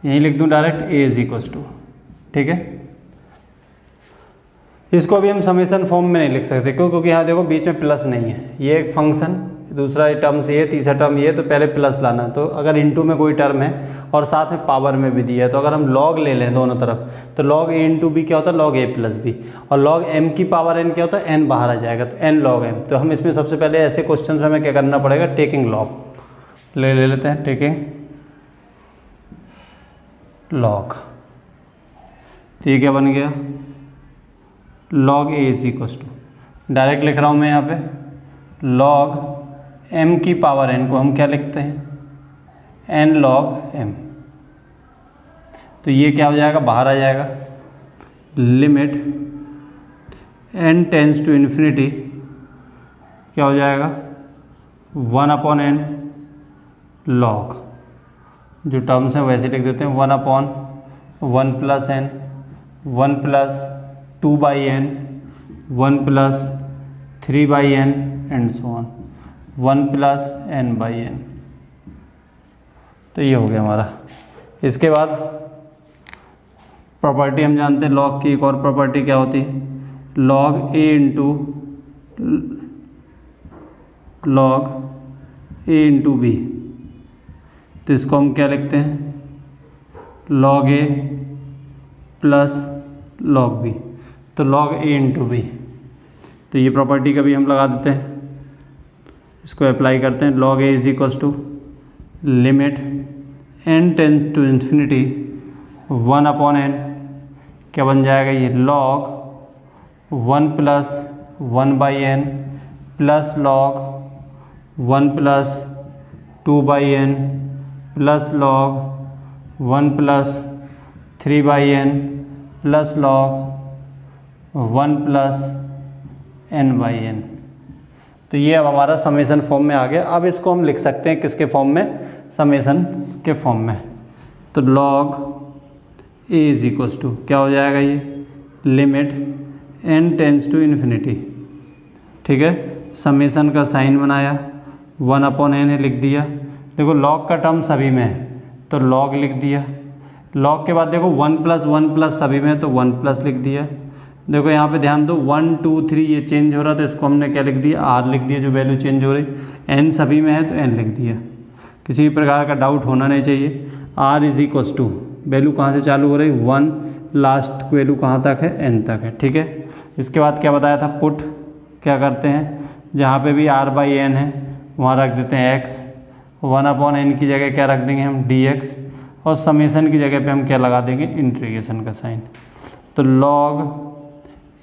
यहीं लिख दूं direct, a is equals to. ठीक है, इसको अभी हम समेशन फॉर्म में नहीं लिख सकते, क्यों, क्योंकि यहाँ देखो बीच में प्लस नहीं है, ये एक फंक्शन, दूसरा टर्म से ये, तीसरा टर्म ये, तो पहले प्लस लाना। तो अगर इनटू में कोई टर्म है और साथ में पावर में भी दिया है, तो अगर हम लॉग ले लें दोनों तरफ तो log a इंटू बी क्या होता है log a प्लस b, और log m की पावर n क्या होता है n बाहर आ जाएगा तो n log m। तो हम इसमें सबसे पहले ऐसे क्वेश्चन में हमें क्या करना पड़ेगा, टेकिंग लॉग ले लेते हैं, टेकिंग लॉग। तो ये क्या बन गया, log a is equals to, direct लिख रहा हूँ मैं यहाँ पे, log m की पावर n को हम क्या लिखते हैं, n log m। तो ये क्या हो जाएगा, बाहर आ जाएगा। Limit n tends to infinity क्या हो जाएगा 1/n log, जो टर्म्स हैं वैसे लिख देते हैं, 1/1 plus n 1 plus 2/n 1 plus 3/n and so on 1 plus n/n। तो ये हो गया हमारा। इसके बाद प्रॉपर्टी हम जानते हैं लॉग की, एक और प्रॉपर्टी क्या होती है, log a इंटू b। तो इसको हम क्या लिखते हैं, log a plus log b, तो log a इंटू b। तो ये प्रॉपर्टी का भी हम लगा देते हैं, इसको अप्लाई करते हैं। log a is equals to limit n tends to infinity 1/n क्या बन जाएगा, ये log 1 plus 1/n plus log 1 plus 2/n plus log 1 plus 3/n plus log 1 plus n/n। तो ये अब हमारा समेशन फॉर्म में आ गया। अब इसको हम लिख सकते हैं किसके फॉर्म में, समेशन के फॉर्म में। तो log a is equals to क्या हो जाएगा, ये limit n tends to infinity. ठीक है, समेशन का साइन बनाया, 1/n लिख दिया। देखो log का टर्म सभी में है तो log लिख दिया। log के बाद देखो 1 प्लस 1 प्लस सभी में है तो 1 प्लस लिख दिया। देखो यहाँ पे ध्यान दो 1 2 3 ये चेंज हो रहा था, इसको हमने क्या लिख दिया, r लिख दिया, जो वैल्यू चेंज हो रही। n सभी में है तो n लिख दिया, किसी भी प्रकार का डाउट होना नहीं चाहिए। r is equals to value कहाँ से चालू हो रही, 1, लास्ट वैल्यू कहाँ तक है, n तक है। ठीक है, इसके बाद क्या बताया था, पुट क्या करते हैं, जहाँ पे भी r/n है वहाँ रख देते हैं x, 1/n की जगह क्या रख देंगे हम dx, और समेशन की जगह पे हम क्या लगा देंगे, इंटीग्रेशन का साइन। तो log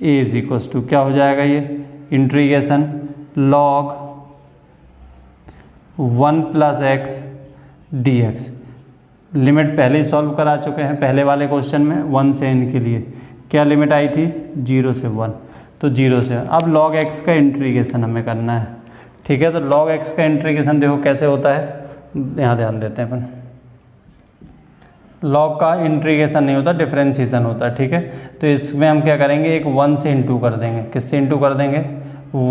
a is equals to क्या हो जाएगा, ये इंटीग्रेशन log 1 + x dx। लिमिट पहले ही सॉल्व करा चुके हैं पहले वाले क्वेश्चन में 1 से n के लिए, क्या लिमिट आई थी, 0 से 1, तो 0 से। अब log x का इंटीग्रेशन हमें करना है, ठीक है। तो log x का इंटीग्रेशन देखो कैसे होता है, यहाँ ध्यान देते हैं अपन। log का इंटीग्रेशन नहीं होता, डिफरेंशिएशन होता है, ठीक है। तो इसमें हम क्या करेंगे, एक 1 से इंटू कर देंगे, किससे इंटू कर देंगे,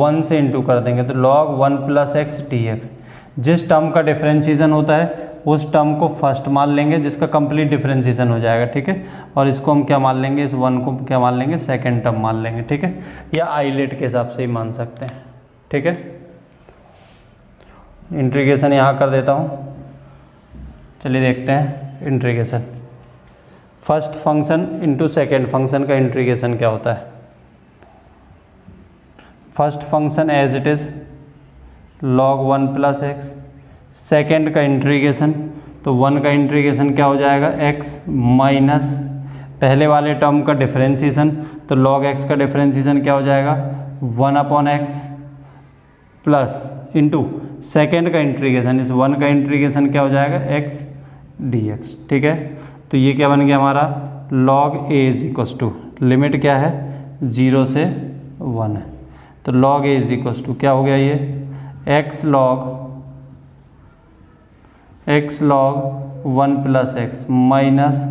1 से इंटू कर देंगे। तो log 1 + x dx, जिस टर्म का डिफरेंशिएशन होता है उस टर्म को फर्स्ट मान लेंगे जिसका कंप्लीट डिफरेंशिएशन हो जाएगा, ठीक है। और इसको हम क्या मान लेंगे, इस 1 को क्या मान लेंगे, सेकंड टर्म मान लेंगे, ठीक है। या आइलेट के हिसाब से ही मान सकते हैं, ठीक है। इंटीग्रेशन यहाँ कर देता हूँ, चलिए देखते हैं integration. First function into second function का इंटीग्रेशन क्या होता है। First function as it is log 1 + x, second का इंटीग्रेशन, तो 1 का इंटीग्रेशन क्या हो जाएगा, x माइनस पहले वाले टर्म का डिफरेंशिएशन, तो log x का डिफरेंशिएशन क्या हो जाएगा, 1/x प्लस इंटू सेकेंड का इंटीग्रेशन, इस 1 का इंटीग्रेशन क्या हो जाएगा, x dx, ठीक है। तो ये क्या बन गया हमारा, log a is equals to, limit क्या है, 0 से 1 है। तो log a is equals to क्या हो गया, ये x log 1 + x minus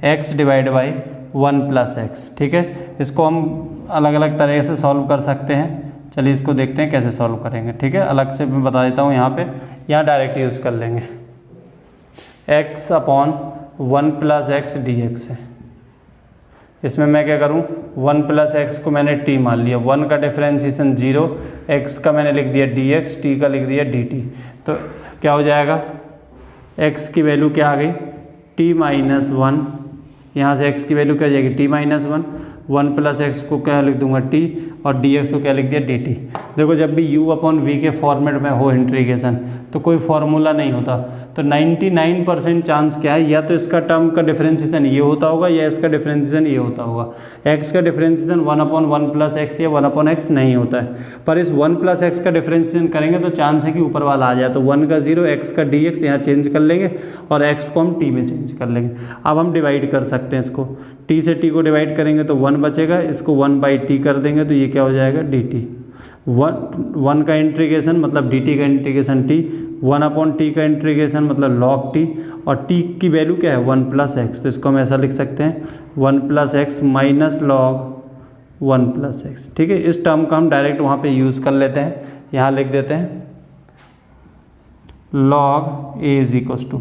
x divide by 1 + x, ठीक है। इसको हम अलग अलग तरह से सॉल्व कर सकते हैं, चलिए इसको देखते हैं कैसे सॉल्व करेंगे, ठीक है। अलग से मैं बता देता हूँ यहाँ पे, यहाँ डायरेक्ट यूज़ कर लेंगे। x/1 + x dx है, इसमें मैं क्या करूँ, 1 + x को मैंने t मान लिया, 1 का डिफरेंशिएशन 0, x का मैंने लिख दिया dx, t का लिख दिया dt। तो क्या हो जाएगा, x की वैल्यू क्या आ गई, t - 1, यहाँ से x की वैल्यू क्या हो जाएगी, t - 1 + x को क्या लिख दूंगा t, और dx को क्या लिख दिया dt। देखो जब भी u/v के फॉर्मेट में हो इंटीग्रेशन तो कोई फार्मूला नहीं होता, तो 99% चांस क्या है, या तो इसका टर्म का डिफरेंशिएशन ये होता होगा या इसका डिफरेंशिएशन ये होता होगा। x का डिफरेंशिएशन 1/1 + x या 1/x नहीं होता है, पर इस 1 + x का डिफरेंशिएशन करेंगे तो चांस है कि ऊपर वाला आ जाए। तो 1 का 0, x का dx यहाँ चेंज कर लेंगे और x को हम t में चेंज कर लेंगे। अब हम डिवाइड कर सकते हैं इसको, t से t को डिवाइड करेंगे तो 1 बचेगा, इसको 1/t कर देंगे तो ये क्या हो जाएगा, dt। 1 का इंटीग्रेशन मतलब dt का इंटीग्रेशन t, 1/t का इंटीग्रेशन मतलब log t, और t की वैल्यू क्या है, 1 + x। तो इसको हम ऐसा लिख सकते हैं, 1 + x माइनस log 1 + x, ठीक है। इस टर्म का हम डायरेक्ट वहाँ पे यूज़ कर लेते हैं, यहाँ लिख देते हैं log a is equals to,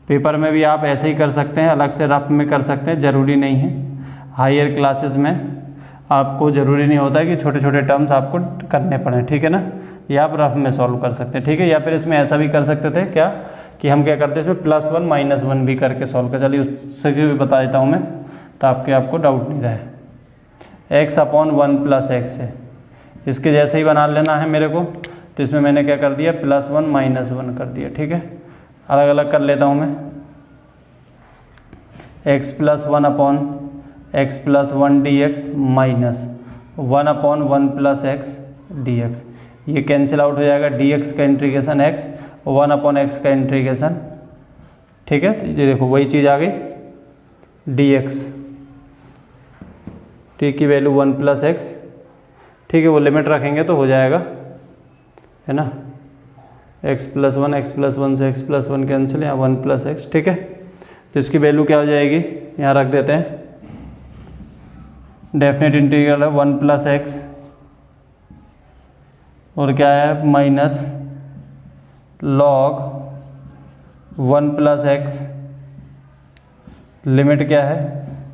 paper में भी आप ऐसे ही कर सकते हैं, अलग से रफ में कर सकते हैं, ज़रूरी नहीं है। हायर क्लासेस में आपको ज़रूरी नहीं होता है कि छोटे छोटे टर्म्स आपको करने पड़े, ठीक है ना, ये आप रफ में सॉल्व कर सकते हैं, ठीक है। या फिर इसमें ऐसा भी कर सकते थे क्या, कि हम क्या करते हैं, इसमें +1 - 1 भी करके सॉल्व कर, चलिए उससे भी बता देता हूँ मैं, तो आपको डाउट नहीं रहे। x/1 + x है, इसके जैसे ही बना लेना है मेरे को, तो इसमें मैंने क्या कर दिया, +1 - 1 कर दिया, ठीक है। अलग अलग कर लेता हूँ मैं, x + 1 dx minus 1/1 + x dx, ये कैंसिल आउट हो जाएगा, dx का इंटीग्रेशन x, 1/x का इंटीग्रेशन, ठीक है। ये देखो वही चीज़ आ गई, dx, t की वैल्यू 1 + x, ठीक है, वो लिमिट रखेंगे तो हो जाएगा, है ना। x + 1 से x + 1 कैंसिल, यहाँ 1 + x, ठीक है। तो इसकी वैल्यू क्या हो जाएगी, यहाँ रख देते हैं, डेफिनेट इंटीग्रल है 1 + x, और क्या है, माइनस log 1 + x, लिमिट क्या है,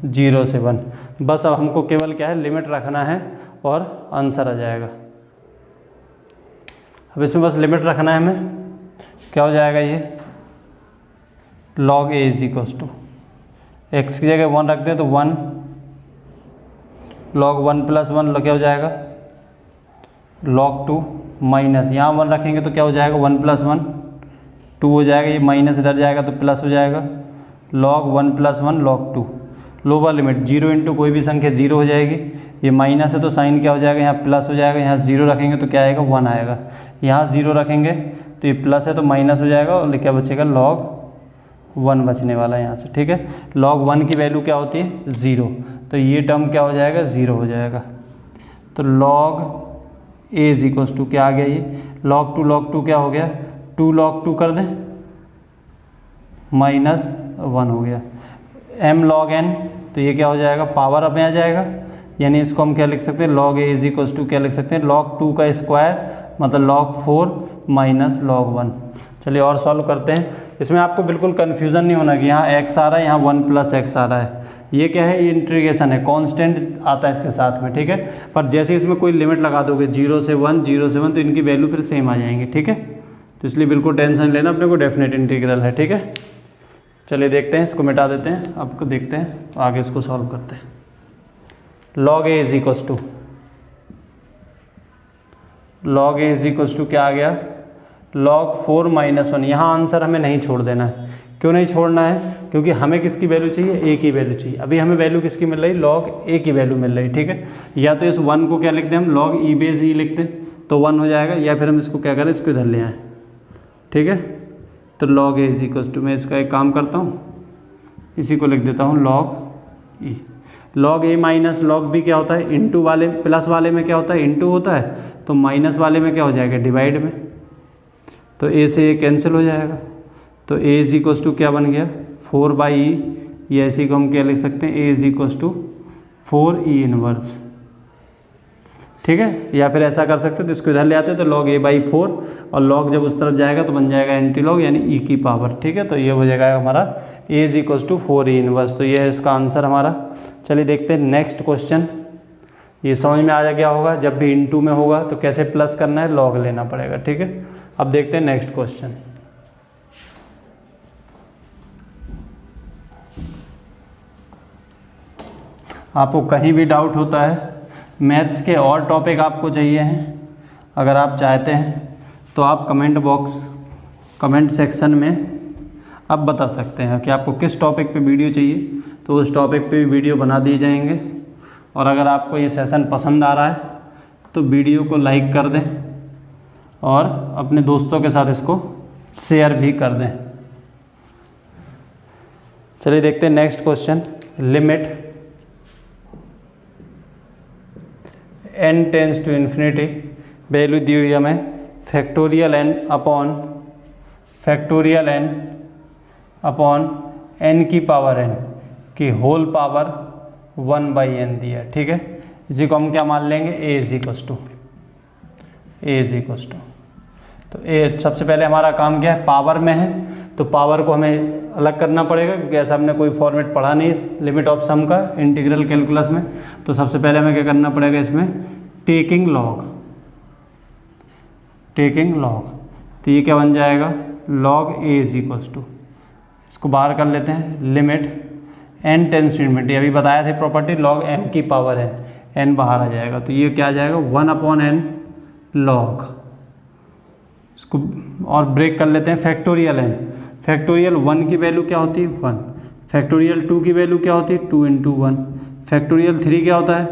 0 से 1। बस अब हमको केवल क्या है, लिमिट रखना है और आंसर आ जाएगा। अब इसमें बस लिमिट रखना है हमें, क्या हो जाएगा, ये log a is equals to, x की जगह 1 रख दें तो 1 log 1 प्लस 1 क्या हो जाएगा log 2 माइनस, यहाँ 1 रखेंगे तो क्या हो जाएगा 1 प्लस 1 2 हो जाएगा, ये माइनस इधर जाएगा तो प्लस हो जाएगा log 1 plus 1 log 2। Lower limit 0 into कोई भी संख्या 0 हो जाएगी, ये माइनस है तो साइन क्या हो जाएगा यहाँ प्लस हो जाएगा, यहाँ 0 रखेंगे तो क्या आएगा 1 आएगा, यहाँ 0 रखेंगे तो ये प्लस है तो माइनस हो जाएगा और क्या बचेगा log 1 बचने वाला है यहाँ से। ठीक है, log 1 की वैल्यू क्या होती है 0, तो ये टर्म क्या हो जाएगा 0 हो जाएगा। तो log a is equals to क्या आ गया, ये log 2 क्या हो गया 2 log 2 कर दें माइनस 1 हो गया, m log n तो ये क्या हो जाएगा पावर अब में आ जाएगा, यानी इसको हम क्या लिख सकते हैं log a is equals to क्या लिख सकते हैं log 2 का स्क्वायर मतलब log 4 माइनस log 1। चलिए और सॉल्व करते हैं। इसमें आपको बिल्कुल कन्फ्यूज़न नहीं होना कि यहाँ x आ रहा है यहाँ 1 प्लस x आ रहा है, ये क्या है ये इंटीग्रेशन है, कांस्टेंट आता है इसके साथ में। ठीक है, पर जैसे इसमें कोई लिमिट लगा दोगे 0 से 1 तो इनकी वैल्यू फिर सेम आ जाएंगी। ठीक है, तो इसलिए बिल्कुल टेंशन लेना, अपने को डेफिनेट इंटीग्रल है। ठीक है, चलिए देखते हैं, इसको मिटा देते हैं, आपको देखते हैं आगे इसको सॉल्व करते हैं। log a is equals to क्या आ गया log 4 माइनस 1। यहाँ आंसर हमें नहीं छोड़ देना है, क्यों नहीं छोड़ना है, क्योंकि हमें किसकी वैल्यू चाहिए a की वैल्यू चाहिए। अभी हमें वैल्यू किसकी मिल रही log a की वैल्यू मिल रही। ठीक है, या तो इस 1 को क्या लिख दें हम log e बेस e लिख दें तो 1 हो जाएगा, या फिर हम इसको क्या करें इसको इधर ले आएँ। ठीक है, तो log a is equals to मैं इसका एक काम करता हूँ, इसी को लिख देता हूँ log e। log a minus log b क्या होता है इंटू वाले, प्लस वाले में क्या होता है इंटू होता है, तो माइनस वाले में क्या हो जाएगा डिवाइड में, तो a से a कैंसिल हो जाएगा। तो a इज इक्वल्स टू क्या बन गया 4/e, ये ऐसी को हम क्या लिख सकते हैं a is equals to 4e inverse. ठीक है, या फिर ऐसा कर सकते हैं तो इसको इधर ले आते हैं तो log a/4 और log जब उस तरफ जाएगा तो बन जाएगा एंटी लॉग यानी e की पावर। ठीक है, तो ये हो जाएगा हमारा a is equals to 4e inverse, तो ये है इसका आंसर हमारा। चलिए देखते हैं नेक्स्ट क्वेश्चन। ये समझ में आ गया होगा, जब भी इनटू में होगा तो कैसे प्लस करना है log लेना पड़ेगा। ठीक है, अब देखते हैं नेक्स्ट क्वेश्चन। आपको कहीं भी डाउट होता है, मैथ्स के और टॉपिक आपको चाहिए हैं, अगर आप चाहते हैं तो आप कमेंट सेक्शन में अब बता सकते हैं कि आपको किस टॉपिक पे वीडियो चाहिए, तो उस टॉपिक पे भी वीडियो बना दिए जाएंगे। और अगर आपको ये सेशन पसंद आ रहा है तो वीडियो को लाइक कर दें और अपने दोस्तों के साथ इसको शेयर भी कर दें। चलिए देखते हैं next question. Limit n tends to infinity, value दी हुई हमें फैक्टोरियल n अपॉन n की पावर n की होल पावर 1/n दिया है। ठीक है, इसी को हम क्या मान लेंगे a इज इक्वल्स टू तो a सबसे पहले हमारा काम क्या है पावर में है, तो पावर को हमें अलग करना पड़ेगा क्योंकि ऐसा हमने कोई फॉर्मेट पढ़ा नहीं इस लिमिट ऑफ सम का इंटीग्रल कैलकुलस में। तो सबसे पहले हमें क्या करना पड़ेगा इसमें टेकिंग लॉग, तो ये क्या बन जाएगा log a is equals to, इसको बाहर कर लेते हैं limit n tends to infinity, अभी बताया थे प्रॉपर्टी log m की पावर n बाहर आ जाएगा, तो ये क्या आ जाएगा 1/n log, इसको और ब्रेक कर लेते हैं फैक्टोरियल n। फैक्टोरियल 1 की वैल्यू क्या होती है 1, फैक्टोरियल 2 की वैल्यू क्या होती है 2 × 1, फैक्टोरियल 3 क्या होता है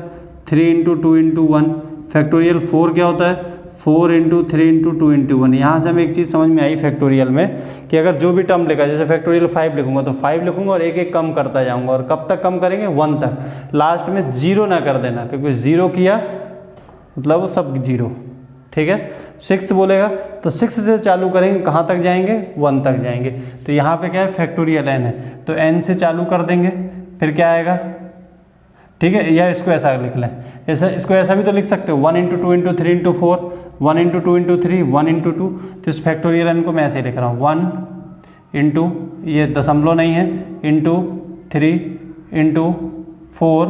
3 × 2 × 1, फैक्टोरियल 4 क्या होता है 4 × 3 × 2 × 1। यहाँ से हमें एक चीज़ समझ में आई फैक्टोरियल में कि अगर जो भी टर्म लिखा जैसे फैक्टोरियल 5 लिखूंगा तो 5 लिखूंगा और एक एक कम करता जाऊंगा, और कब तक कम करेंगे 1 तक, लास्ट में 0 ना कर देना, क्योंकि 0 किया मतलब वो सब 0। ठीक है, 6 बोलेगा तो 6 से चालू करेंगे, कहाँ तक जाएंगे 1 तक जाएंगे। तो यहाँ पे क्या है फैक्टोरियल n है तो n से चालू कर देंगे, फिर क्या आएगा। ठीक है, या इसको ऐसा लिख लें, ऐसा इसको ऐसा भी तो लिख सकते हो 1 × 2 × 3 × 4, 1 × 2 × 3, 1 × 2। तो इस फैक्टोरियल n को मैं ऐसे ही लिख रहा हूँ 1 × ये दशमलव नहीं है × 3 × 4,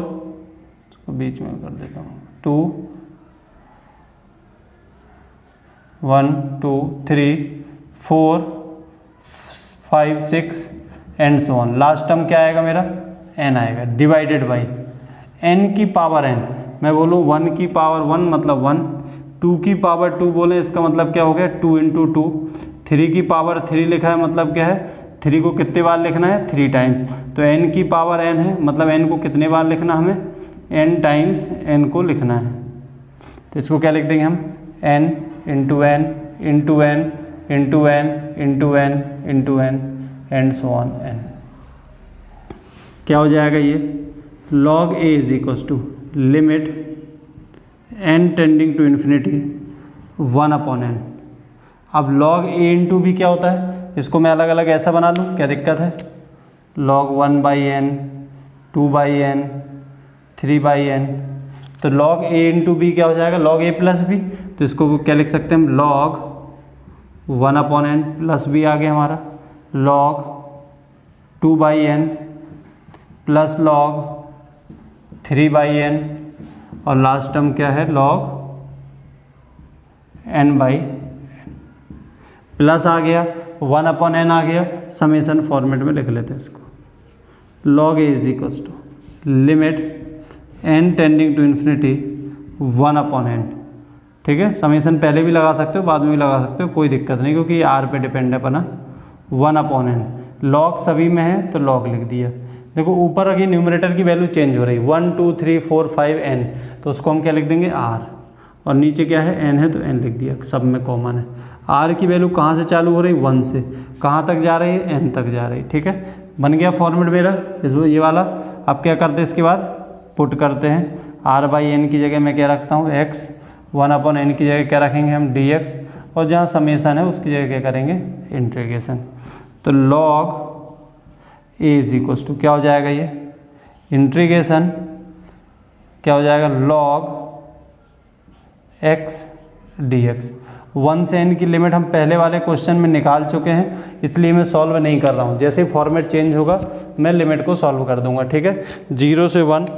इसको बीच में कर देता हूँ 2 1 2 3 4 5 6 and so on. Last term क्या आएगा मेरा n आएगा, डिवाइडेड बाई n की पावर n, मैं बोलूँ 1 की पावर 1 मतलब 1, 2 की पावर 2 बोले इसका मतलब क्या हो गया 2 इंटू 2, 3 की पावर 3 लिखा है मतलब क्या है 3 को कितने बार लिखना है 3 टाइम, तो n की पावर n है मतलब n को कितने बार लिखना हमें n टाइम्स n को लिखना है। तो इसको क्या लिख देंगे हम n into n into n into n into n into n and so on n। क्या हो जाएगा ये log a is equals to limit n tending to infinity 1/n। अब log a इंटू b क्या होता है, इसको मैं अलग अलग ऐसा बना लूँ, क्या दिक्कत है, log 1/n 2/n 3/n, तो log a इंटू बी क्या हो जाएगा log a प्लस बी, तो इसको क्या लिख सकते हैं हम log 1/n प्लस बी आ गया हमारा, log 2/n plus log 3/n और लास्ट टर्म क्या है log n/n प्लस आ गया 1/n आ गया, समेसन फॉर्मेट में लिख लेते हैं इसको, log a is equals to limit n tending to infinity 1/n। ठीक है, समेसन पहले भी लगा सकते हो बाद में भी लगा सकते हो, कोई दिक्कत नहीं क्योंकि ये r पे डिपेंड है अपना 1/n। log सभी में है तो log लिख दिया। देखो ऊपर अभी न्यूमरेटर की वैल्यू चेंज हो रही 1 2 3 4 5 n, तो उसको हम क्या लिख देंगे r, और नीचे क्या है n है तो n लिख दिया, सब में कॉमन है। r की वैल्यू कहाँ से चालू हो रही 1 से, कहाँ तक जा रही है n तक जा रही। ठीक है, बन गया फॉर्मेट मेरा इसमें ये वाला। अब क्या करते हैं इसके बाद पुट करते हैं, r/n की जगह मैं क्या रखता हूँ x, 1/n की जगह क्या रखेंगे हम dx, और जहाँ समेसन है उसकी जगह क्या करेंगे इंटीग्रेशन। तो log a is equals to क्या हो जाएगा ये इंटीग्रेशन क्या हो जाएगा log x dx। 1 से n की लिमिट हम पहले वाले क्वेश्चन में निकाल चुके हैं, इसलिए मैं सॉल्व नहीं कर रहा हूँ, जैसे ही फॉर्मेट चेंज होगा मैं लिमिट को सॉल्व कर दूंगा। ठीक है, 0 से 1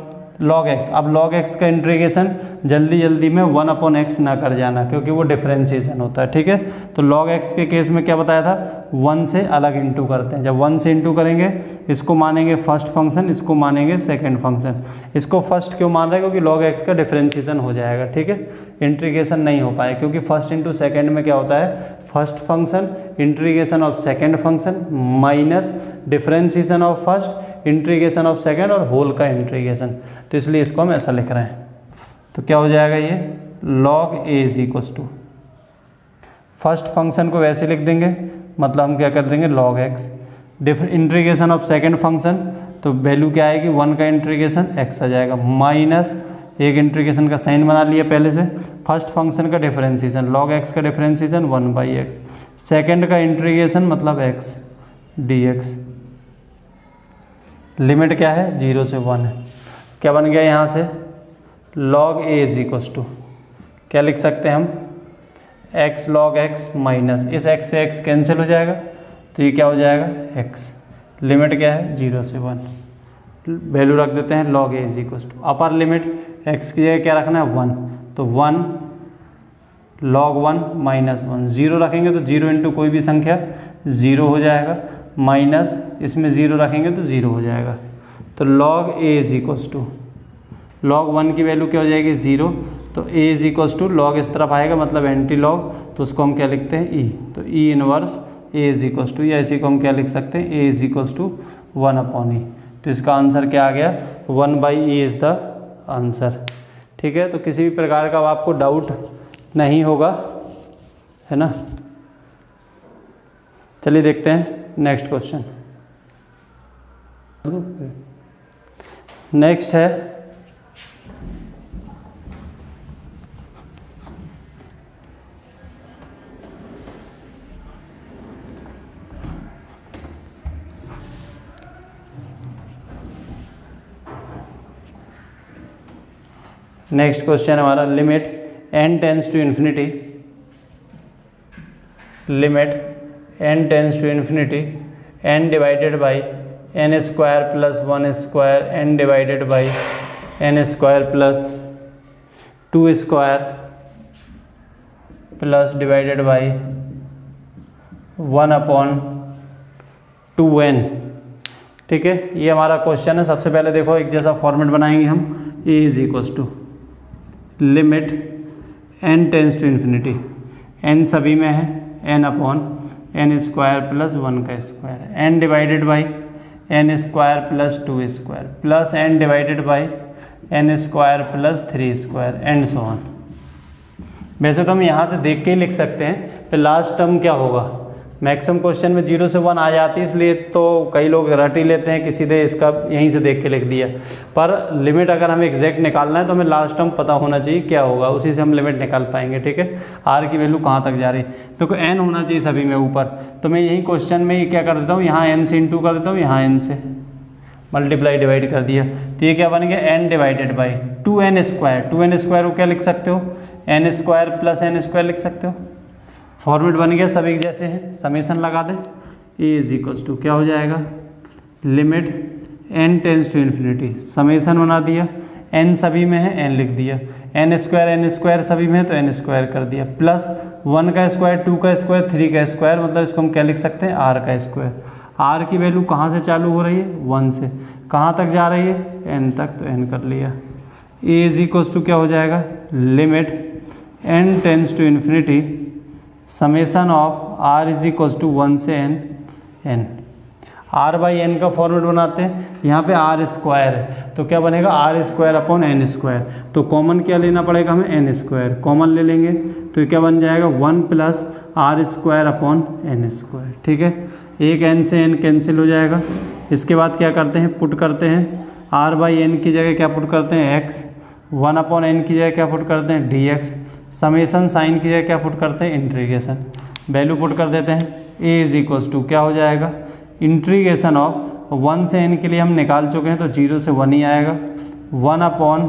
log x। अब log x का इंटीग्रेशन जल्दी जल्दी में 1/x ना कर जाना क्योंकि वो डिफरेंशिएशन होता है। ठीक है, तो log x के केस में क्या बताया था 1 से अलग इंटू करते हैं, जब 1 से इंटू करेंगे इसको मानेंगे फर्स्ट फंक्शन, इसको मानेंगे सेकंड फंक्शन। इसको फर्स्ट क्यों मान रहे हैं क्योंकि log x का डिफरेंशिएशन हो जाएगा। ठीक है, इंटीग्रेशन नहीं हो पाए क्योंकि फर्स्ट इंटू सेकेंड में क्या होता है first function integration of second function minus differentiation of first integration of second और होल का इंटीग्रेशन, तो इसलिए इसको हम ऐसा लिख रहे हैं। तो क्या हो जाएगा ये log a is equals to first function को वैसे लिख देंगे, मतलब हम क्या कर देंगे log x integration of second function, तो वैल्यू क्या आएगी 1 का इंटीग्रेशन x आ जाएगा माइनस एक इंटीग्रेशन का साइन बना लिया पहले से, फर्स्ट फंक्शन का डिफरेंशिएशन log x का डिफरेंशिएशन 1/x, सेकेंड का इंटीग्रेशन मतलब x dx। लिमिट क्या है 0 से 1 है। क्या बन गया यहाँ से log a is equals to क्या लिख सकते हैं हम x log x माइनस इस x से x कैंसिल हो जाएगा, तो ये क्या हो जाएगा x। लिमिट क्या है 0 से 1, वैल्यू रख देते हैं log a is equals to upper limit x की जगह क्या रखना है 1, तो 1 log 1 माइनस 1, 0 रखेंगे तो 0 इंटू कोई भी संख्या 0 हो जाएगा, माइनस इसमें 0 रखेंगे तो 0 हो जाएगा। तो log a is equals to log 1 की वैल्यू क्या हो जाएगी 0, तो a is equals to log इस तरफ आएगा मतलब एंटी log, तो उसको हम क्या लिखते हैं e, तो e inverse a is equals to, या इसी को हम क्या लिख सकते हैं a is equals to 1/e। तो इसका आंसर क्या आ गया 1/e इज़ द आंसर। ठीक है, तो किसी भी प्रकार का आपको डाउट नहीं होगा, है ना। चलिए देखते हैं नेक्स्ट क्वेश्चन। नेक्स्ट है नेक्स्ट क्वेश्चन हमारा limit n tends to infinity, limit n tends to infinity n divided by n square plus 1 square n divided by n square plus 2 square plus divided by 1/2n। ठीक है, ये हमारा क्वेश्चन है। सबसे पहले देखो एक जैसा फॉर्मेट बनाएंगे हम, a is equals to limit n tends to infinity, n सभी में है n upon n square plus 1 का square, n divided by n square plus 2 square plus n divided by n square plus 3 square and so on. वैसे तो हम यहाँ से देख के ही लिख सकते हैं, फिर लास्ट टर्म क्या होगा। मैक्सिमम क्वेश्चन में 0 से 1 आ जाती है, इसलिए तो कई लोग रट ही लेते हैं कि सीधे इसका यहीं से देख के लिख दिया। पर लिमिट अगर हमें एग्जैक्ट निकालना है तो हमें लास्ट टर्म पता होना चाहिए क्या होगा, उसी से हम लिमिट निकाल पाएंगे। ठीक है, आर की वैल्यू कहाँ तक जा रही है, तो n होना चाहिए सभी में ऊपर। तो मैं यही क्वेश्चन में ये क्या कर देता हूँ, यहाँ n से इंटू कर देता हूँ, यहाँ n से मल्टीप्लाई डिवाइड कर दिया, तो ये क्या बन गया n divided by 2n square. 2n square को क्या लिख सकते हो, n square plus n square लिख सकते हो। फॉर्मेट बन गया, सब एक जैसे हैं, समेसन लगा दें। a इज इक्वल्स टू क्या हो जाएगा, limit n tends to infinity, summation बना दिया, n सभी में है n लिख दिया, n स्क्वायर सभी में है तो n स्क्वायर कर दिया, प्लस 1 का स्क्वायर 2 का स्क्वायर 3 का स्क्वायर, मतलब इसको हम क्या लिख सकते हैं, r का स्क्वायर। r की वैल्यू कहाँ से चालू हो रही है, 1 से, कहाँ तक जा रही है, n तक, तो n कर लिया। a इज इक्वल्स टू क्या हो जाएगा, limit n tends to infinity summation of r is equals to 1 से n, r बाई n का फॉर्मेट बनाते हैं। यहाँ पे r स्क्वायर है तो क्या बनेगा, r square upon n square, तो कॉमन क्या लेना पड़ेगा हमें, n स्क्वायर कॉमन ले लेंगे तो क्या बन जाएगा 1 plus r square upon n square. ठीक है, एक n से n कैंसिल हो जाएगा। इसके बाद क्या करते हैं, पुट करते हैं, r बाई n की जगह क्या पुट करते हैं, x, 1 अपॉन n की जगह क्या पुट करते हैं, dx, समेसन साइन की जगह क्या पुट करते हैं, इंट्रीगेशन, वैल्यू पुट कर देते हैं। a इज इक्वल्स टू क्या हो जाएगा, इंट्रीगेशन ऑफ 1 से n के लिए हम निकाल चुके हैं तो 0 से 1 ही आएगा, 1 upon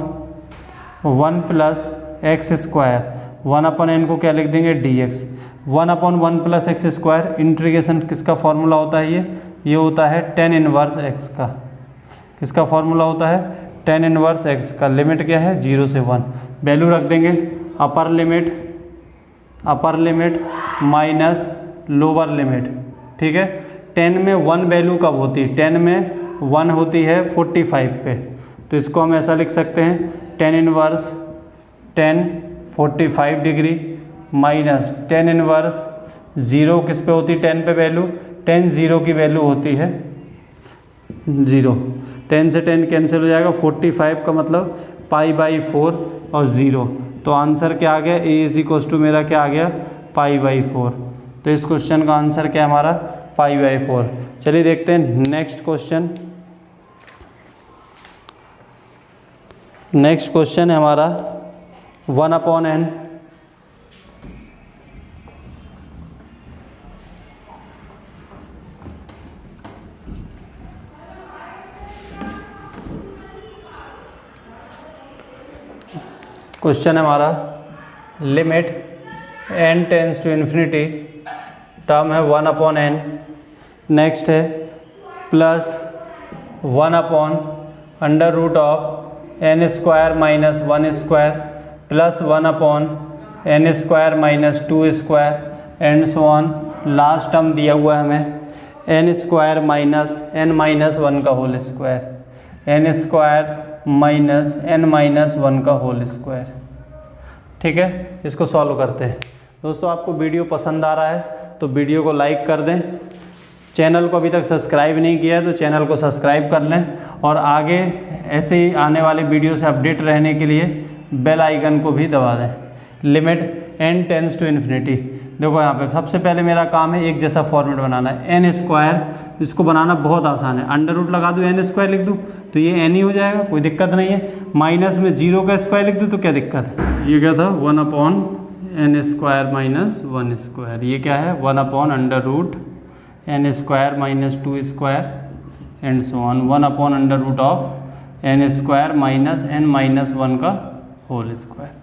1 plus x square, 1 upon n को क्या लिख देंगे, dx, 1 upon 1 plus x square. Integration किसका फॉर्मूला होता है, ये होता है tan इनवर्स x का, किसका फॉर्मूला होता है, tan इनवर्स x का। लिमिट क्या है, 0 से 1, वैल्यू रख देंगे, अपर लिमिट माइनस लोअर लिमिट। ठीक है, 10 में 1 वैल्यू कब होती है, 10 में 1 होती है 45 पे, तो इसको हम ऐसा लिख सकते हैं, tan inverse 10 45 degree minus tan inverse 0 किस पे होती है, 10 पे वैल्यू, tan 0 की वैल्यू होती है 0, 10 से 10 कैंसिल हो जाएगा, 45 का मतलब π/4 और 0, तो आंसर क्या आ गया, a इज इक्वल्स टू मेरा क्या आ गया, π/4। तो इस क्वेश्चन का आंसर क्या हमारा, π/4। चलिए देखते हैं नेक्स्ट क्वेश्चन। नेक्स्ट क्वेश्चन है हमारा 1 अपॉन n, क्वेश्चन है हमारा limit n tends to infinity, term है 1 अपॉन n, नेक्स्ट है plus 1 upon under root of n square minus 1 square plus 1 upon n square minus 2 square and so on. Last term दिया हुआ है हमें n square minus n minus 1 का whole square, n square minus n minus 1 का होल स्क्वायर। ठीक है, इसको सॉल्व करते हैं। दोस्तों आपको वीडियो पसंद आ रहा है तो वीडियो को लाइक कर दें, चैनल को अभी तक सब्सक्राइब नहीं किया है तो चैनल को सब्सक्राइब कर लें, और आगे ऐसे ही आने वाले वीडियो से अपडेट रहने के लिए बेल आइकन को भी दबा दें। Limit n tends to infinity, देखो यहाँ पे सबसे पहले मेरा काम है एक जैसा फॉर्मेट बनाना है, n स्क्वायर, इसको बनाना बहुत आसान है, अंडर रूट लगा दूँ n स्क्वायर लिख दूँ तो ये n ही हो जाएगा, कोई दिक्कत नहीं है। माइनस में 0 का स्क्वायर लिख दूँ तो क्या दिक्कत है, ये क्या था 1 upon n square minus 1 square, ये क्या है 1 upon under root n square minus 2 square and so on, 1 upon under root of n square minus n minus 1 का होल स्क्वायर।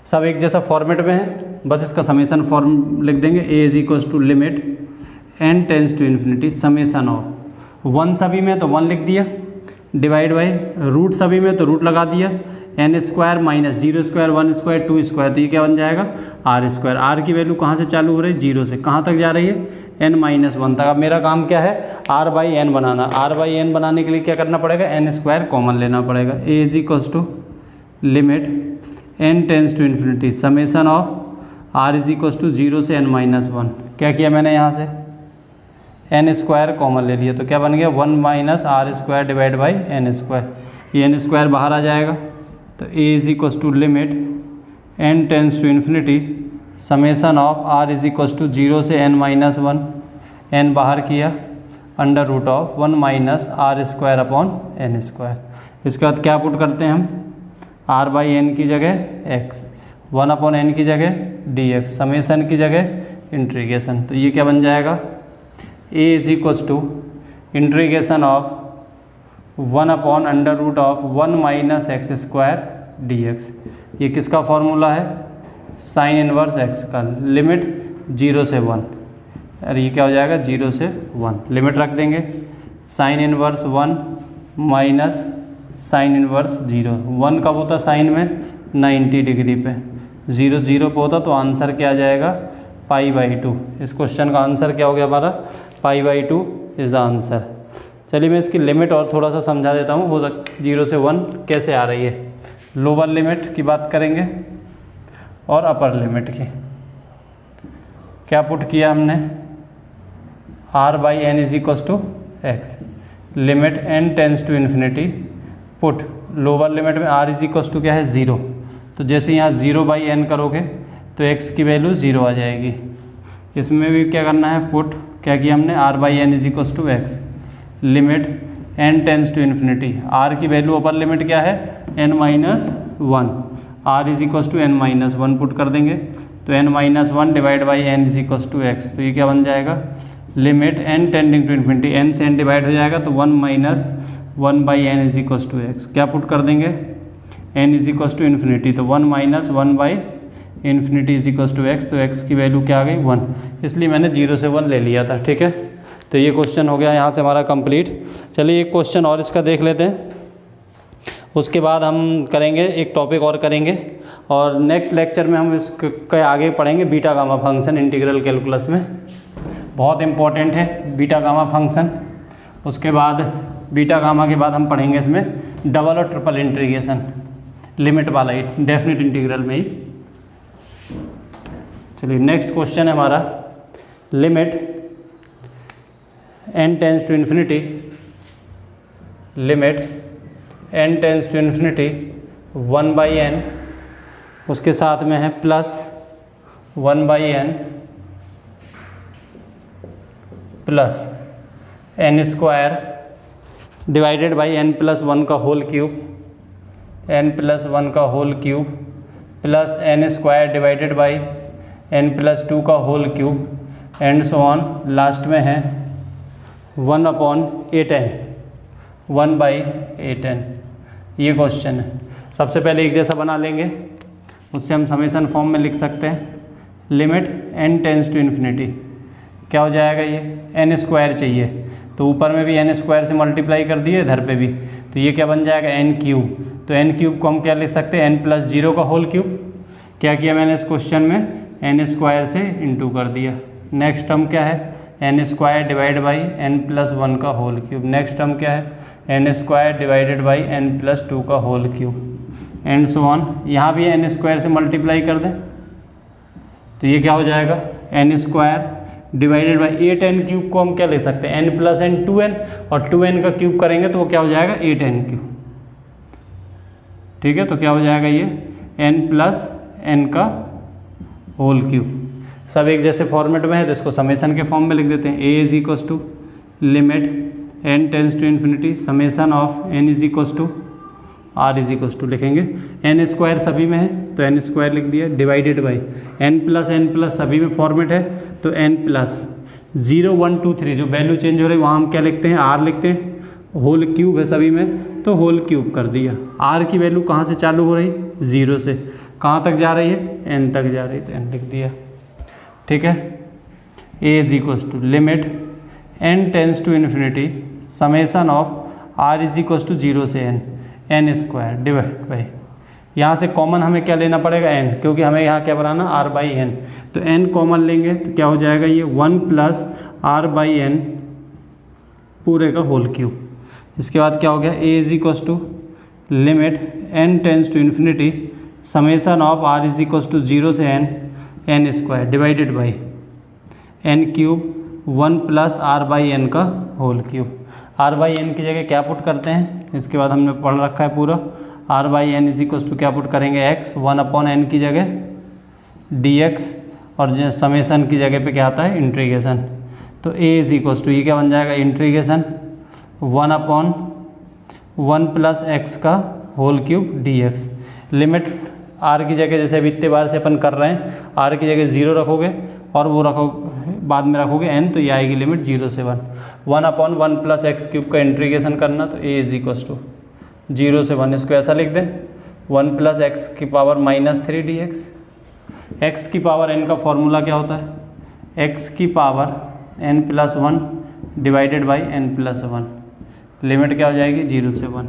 सब एक जैसा फॉर्मेट में है, बस इसका समेसन फॉर्म लिख देंगे, a is equals to limit n tends to infinity summation of 1 सभी में तो 1 लिख दिया, डिवाइड बाई रूट सभी में तो रूट लगा दिया, n square minus 0 square 1 square 2 square, तो ये क्या बन जाएगा r स्क्वायर। r की वैल्यू कहाँ से चालू हो रही है, 0 से, कहाँ तक जा रही है, n माइनस 1 तक। अब मेरा काम क्या है, r by n banana, r by n बनाने के लिए क्या करना पड़ेगा, n स्क्वायर कॉमन लेना पड़ेगा। a is equals to limit n tends to infinity summation of r is equal to 0 से n-1। क्या किया मैंने यहाँ से n स्क्वायर कॉमन ले लिया, तो क्या बन गया 1 minus r square divide by n square. ये n स्क्वायर बाहर आ जाएगा, तो a is equal to limit n tends to infinity summation of r is equal to 0 से n-1, n बाहर किया under root of 1 minus r square upon n square. इसके बाद क्या पुट करते हैं हम, r बाई एन की जगह x, 1 अपॉन एन की जगह dx, समेसन की जगह इंट्रीगेशन। तो ये क्या बन जाएगा a is equals to integration of 1 upon under root of 1 minus x square dx। ये किसका फॉर्मूला है, साइन इनवर्स x का, लिमिट 0 से 1, और ये क्या हो जाएगा 0 से 1, लिमिट रख देंगे sine inverse 1 minus sine inverse 0। 1 कब होता साइन में 90 डिग्री पे, 0 0 पे होता, तो आंसर क्या आ जाएगा π/2। इस क्वेश्चन का आंसर क्या हो गया हमारा π/2 इज़ द आंसर। चलिए मैं इसकी लिमिट और थोड़ा सा समझा देता हूँ, हो सकता 0 से 1 कैसे आ रही है। लोअर लिमिट की बात करेंगे और अपर लिमिट की। क्या पुट किया हमने, r by n is equals to x, limit n tends to infinity, put lower limit में r इज इक्वस टू क्या है 0, तो जैसे यहाँ 0 बाई एन करोगे तो x की वैल्यू 0 आ जाएगी। इसमें भी क्या करना है, पुट क्या किया हमने, r by n is equals to x, limit n tends to infinity, r की वैल्यू अपर लिमिट क्या है n-1, r is equals to n-1 put कर देंगे, तो n-1 divide by n is equals to x. तो ये क्या बन जाएगा, limit n tending to infinity, n से n डिवाइड हो जाएगा, तो 1 minus 1 by n is equals to x. क्या पुट कर देंगे, n is equals to infinity, तो 1 minus 1 by infinity is equals to x, तो x की वैल्यू क्या आ गई 1, इसलिए मैंने 0 से 1 ले लिया था। ठीक है, तो ये क्वेश्चन हो गया यहाँ से हमारा कंप्लीट। चलिए एक क्वेश्चन और इसका देख लेते हैं, उसके बाद हम करेंगे एक टॉपिक और करेंगे, और नेक्स्ट लेक्चर में हम इसके आगे पढ़ेंगे beta gamma function integral calculus में, बहुत इंपॉर्टेंट है बीटा गामा फंक्शन। उसके बाद बीटा गामा के बाद हम पढ़ेंगे इसमें डबल और ट्रिपल इंटीग्रेशन, लिमिट वाला ही, डेफिनेट इंटीग्रल में ही। चलिए नेक्स्ट क्वेश्चन है हमारा, limit n tends to infinity, limit n tends to infinity 1 by n, उसके साथ में है plus 1 by n plus n square divided by n plus 1 का होल क्यूब, n प्लस 1 का whole cube plus n square divided by n plus 2 का whole cube and so on, last में है 1 अपॉन 8n, 1 बाई 8n। ये क्वेश्चन है। सबसे पहले एक जैसा बना लेंगे, उससे हम समेसन फॉर्म में लिख सकते हैं, limit n tends to infinity, क्या हो जाएगा ये n स्क्वायर चाहिए, तो ऊपर में भी n स्क्वायर से मल्टीप्लाई कर दिए, इधर पे भी, तो ये क्या बन जाएगा n क्यूब। तो n क्यूब को हम क्या लिख सकते हैं, n प्लस 0 का होल क्यूब। क्या किया मैंने इस क्वेश्चन में, n स्क्वायर से इंटू कर दिया। नेक्स्ट टर्म क्या है, n square divide by n plus 1 का होल क्यूब। नेक्स्ट टर्म क्या है, n square divided by n plus 2 का whole cube and so on. यहाँ भी n स्क्वायर से मल्टीप्लाई कर दें, तो ये क्या हो जाएगा, n square divided by 8n cube को हम क्या ले सकते हैं, n प्लस n 2n, और 2n का क्यूब करेंगे तो वो क्या हो जाएगा 8n क्यूब। ठीक है, तो क्या हो जाएगा ये n प्लस n का होल क्यूब। सब एक जैसे फॉर्मेट में है, तो इसको समेसन के फॉर्म में लिख देते हैं, a is equals to limit n tends to infinity summation of n is equals to r is equals to लिखेंगे, n स्क्वायर सभी में है तो n स्क्वायर लिख दिया, डिवाइडेड बाई n प्लस सभी में फॉर्मेट है, तो n प्लस 0 1 2 3 जो वैल्यू चेंज हो रही है वहाँ हम क्या लिखते हैं, r लिखते हैं, होल क्यूब है सभी में, तो होल क्यूब कर दिया। r की वैल्यू कहाँ से चालू हो रही, 0 से, कहाँ तक जा रही है, n तक जा रही है, तो n लिख दिया। ठीक है, a is equals to limit n tends to infinity summation of r is equals to 0 से n स्क्वायर डिवाइड बाई, यहाँ से कॉमन हमें क्या लेना पड़ेगा n, क्योंकि हमें यहाँ क्या बनाना r बाई n, तो n कॉमन लेंगे तो क्या हो जाएगा ये 1 प्लस r बाई n पूरे का होल क्यूब। इसके बाद क्या हो गया, a is equals to limit n tends to infinity summation of r is equal to 0 से n square divided by n cube 1 plus r by n का whole cube. R by n की जगह क्या पुट करते हैं, इसके बाद हमने पढ़ रखा है पूरा। R by n is equal to क्या पुट करेंगे, एक्स 1/n की जगह डी एक्स, और जो समेसन की जगह पे क्या आता है इंट्रीगेशन। तो ए इज इक्वल टू ये क्या बन जाएगा, इंट्रीगेशन 1/1 प्लस एक्स का whole cube d x. Limit r की जगह जैसे अभी इतने बार से अपन कर रहे हैं, आर की जगह 0 रखोगे और वो बाद में रखोगे एन, तो ये आएगी लिमिट 0 से 1। 1/1 प्लस एक्स क्यूब का इंट्रीगेशन करना, तो ए इज इक्वल टू 0 से 1। इसको ऐसा लिख दें 1 प्लस एक्स की पावर -3 डी एक्स। एक्स की पावर एन का फॉर्मूला क्या होता है, एक्स की power n+1 divided by n+1। Limit क्या हो जाएगी 0 से 1।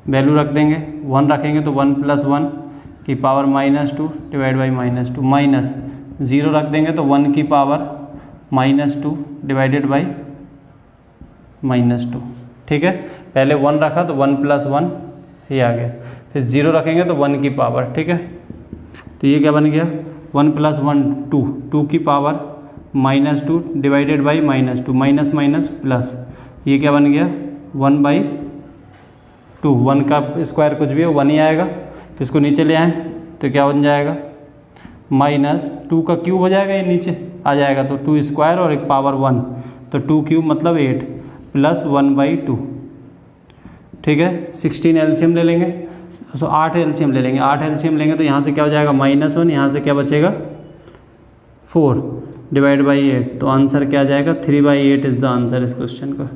वैल्यू रख देंगे 1 रखेंगे तो 1+1 की पावर -2 डिवाइड बाई -2, माइनस 0 रख देंगे तो 1 की पावर -2 डिवाइडेड बाई -2। ठीक है, पहले 1 रखा तो 1+1 ये आ गया, फिर 0 रखेंगे तो 1 की पावर। ठीक है, तो ये क्या बन गया 1+1 2 की power -2 divided by -2, minus minus plus, ये क्या बन गया 1/2। 1 का स्क्वायर कुछ भी हो 1 ही आएगा, तो इसको नीचे ले आएँ तो क्या बन जाएगा -2 का क्यूब हो जाएगा, ये नीचे आ जाएगा तो 2 स्क्वायर और एक पावर 1, तो 2 क्यूब मतलब 8 प्लस 1/2। ठीक है, 16 एलसीएम ले लेंगे, 8 एलसीएम ले लेंगे। 8 एलसीएम लेंगे तो यहाँ से क्या हो जाएगा -1, यहाँ से क्या बचेगा 4 डिवाइड बाई 8, तो आंसर क्या आ जाएगा 3/8 इज़ द आंसर इस क्वेश्चन का।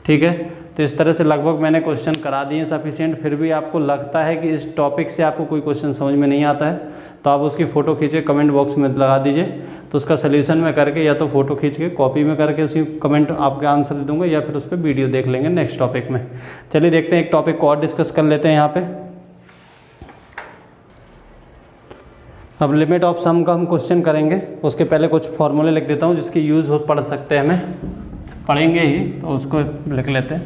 ठीक है, तो इस तरह से लगभग मैंने क्वेश्चन करा दिए सफिशिएंट। फिर भी आपको लगता है कि इस टॉपिक से आपको कोई क्वेश्चन समझ में नहीं आता है, तो आप उसकी फ़ोटो खींच के कमेंट बॉक्स में लगा दीजिए, तो उसका सलूशन मैं करके या तो फ़ोटो खींच के कॉपी में करके उसी कमेंट आपके आंसर दे दूँगा, या फिर उस पर वीडियो देख लेंगे नेक्स्ट टॉपिक में। चलिए देखते हैं, एक टॉपिक को और डिस्कस कर लेते हैं यहाँ पर। अब लिमिट ऑफ सम का हम क्वेश्चन करेंगे, उसके पहले कुछ फॉर्मूले लिख देता हूँ जिसकी यूज़ हो पढ़ सकते हैं, हमें पढ़ेंगे ही तो उसको लिख लेते हैं।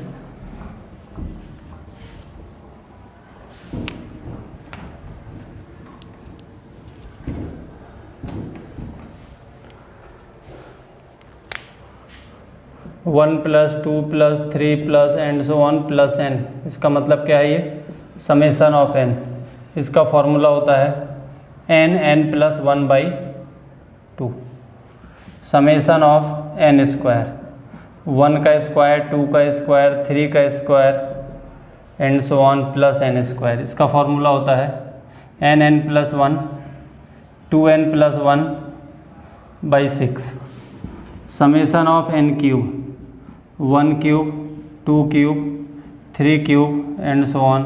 One plus 2 plus 3 plus and so on plus n, इसका मतलब क्या है, ये समेसन ऑफ n। इसका फॉर्मूला होता है n+1/2 summation of n square, 1 का स्क्वायर 2 का स्क्वायर 3 का square and so on plus n square. इसका फॉर्मूला होता है n+1 2n+1/6 summation of n cube, 1 cube 2 cube 3 cube and so on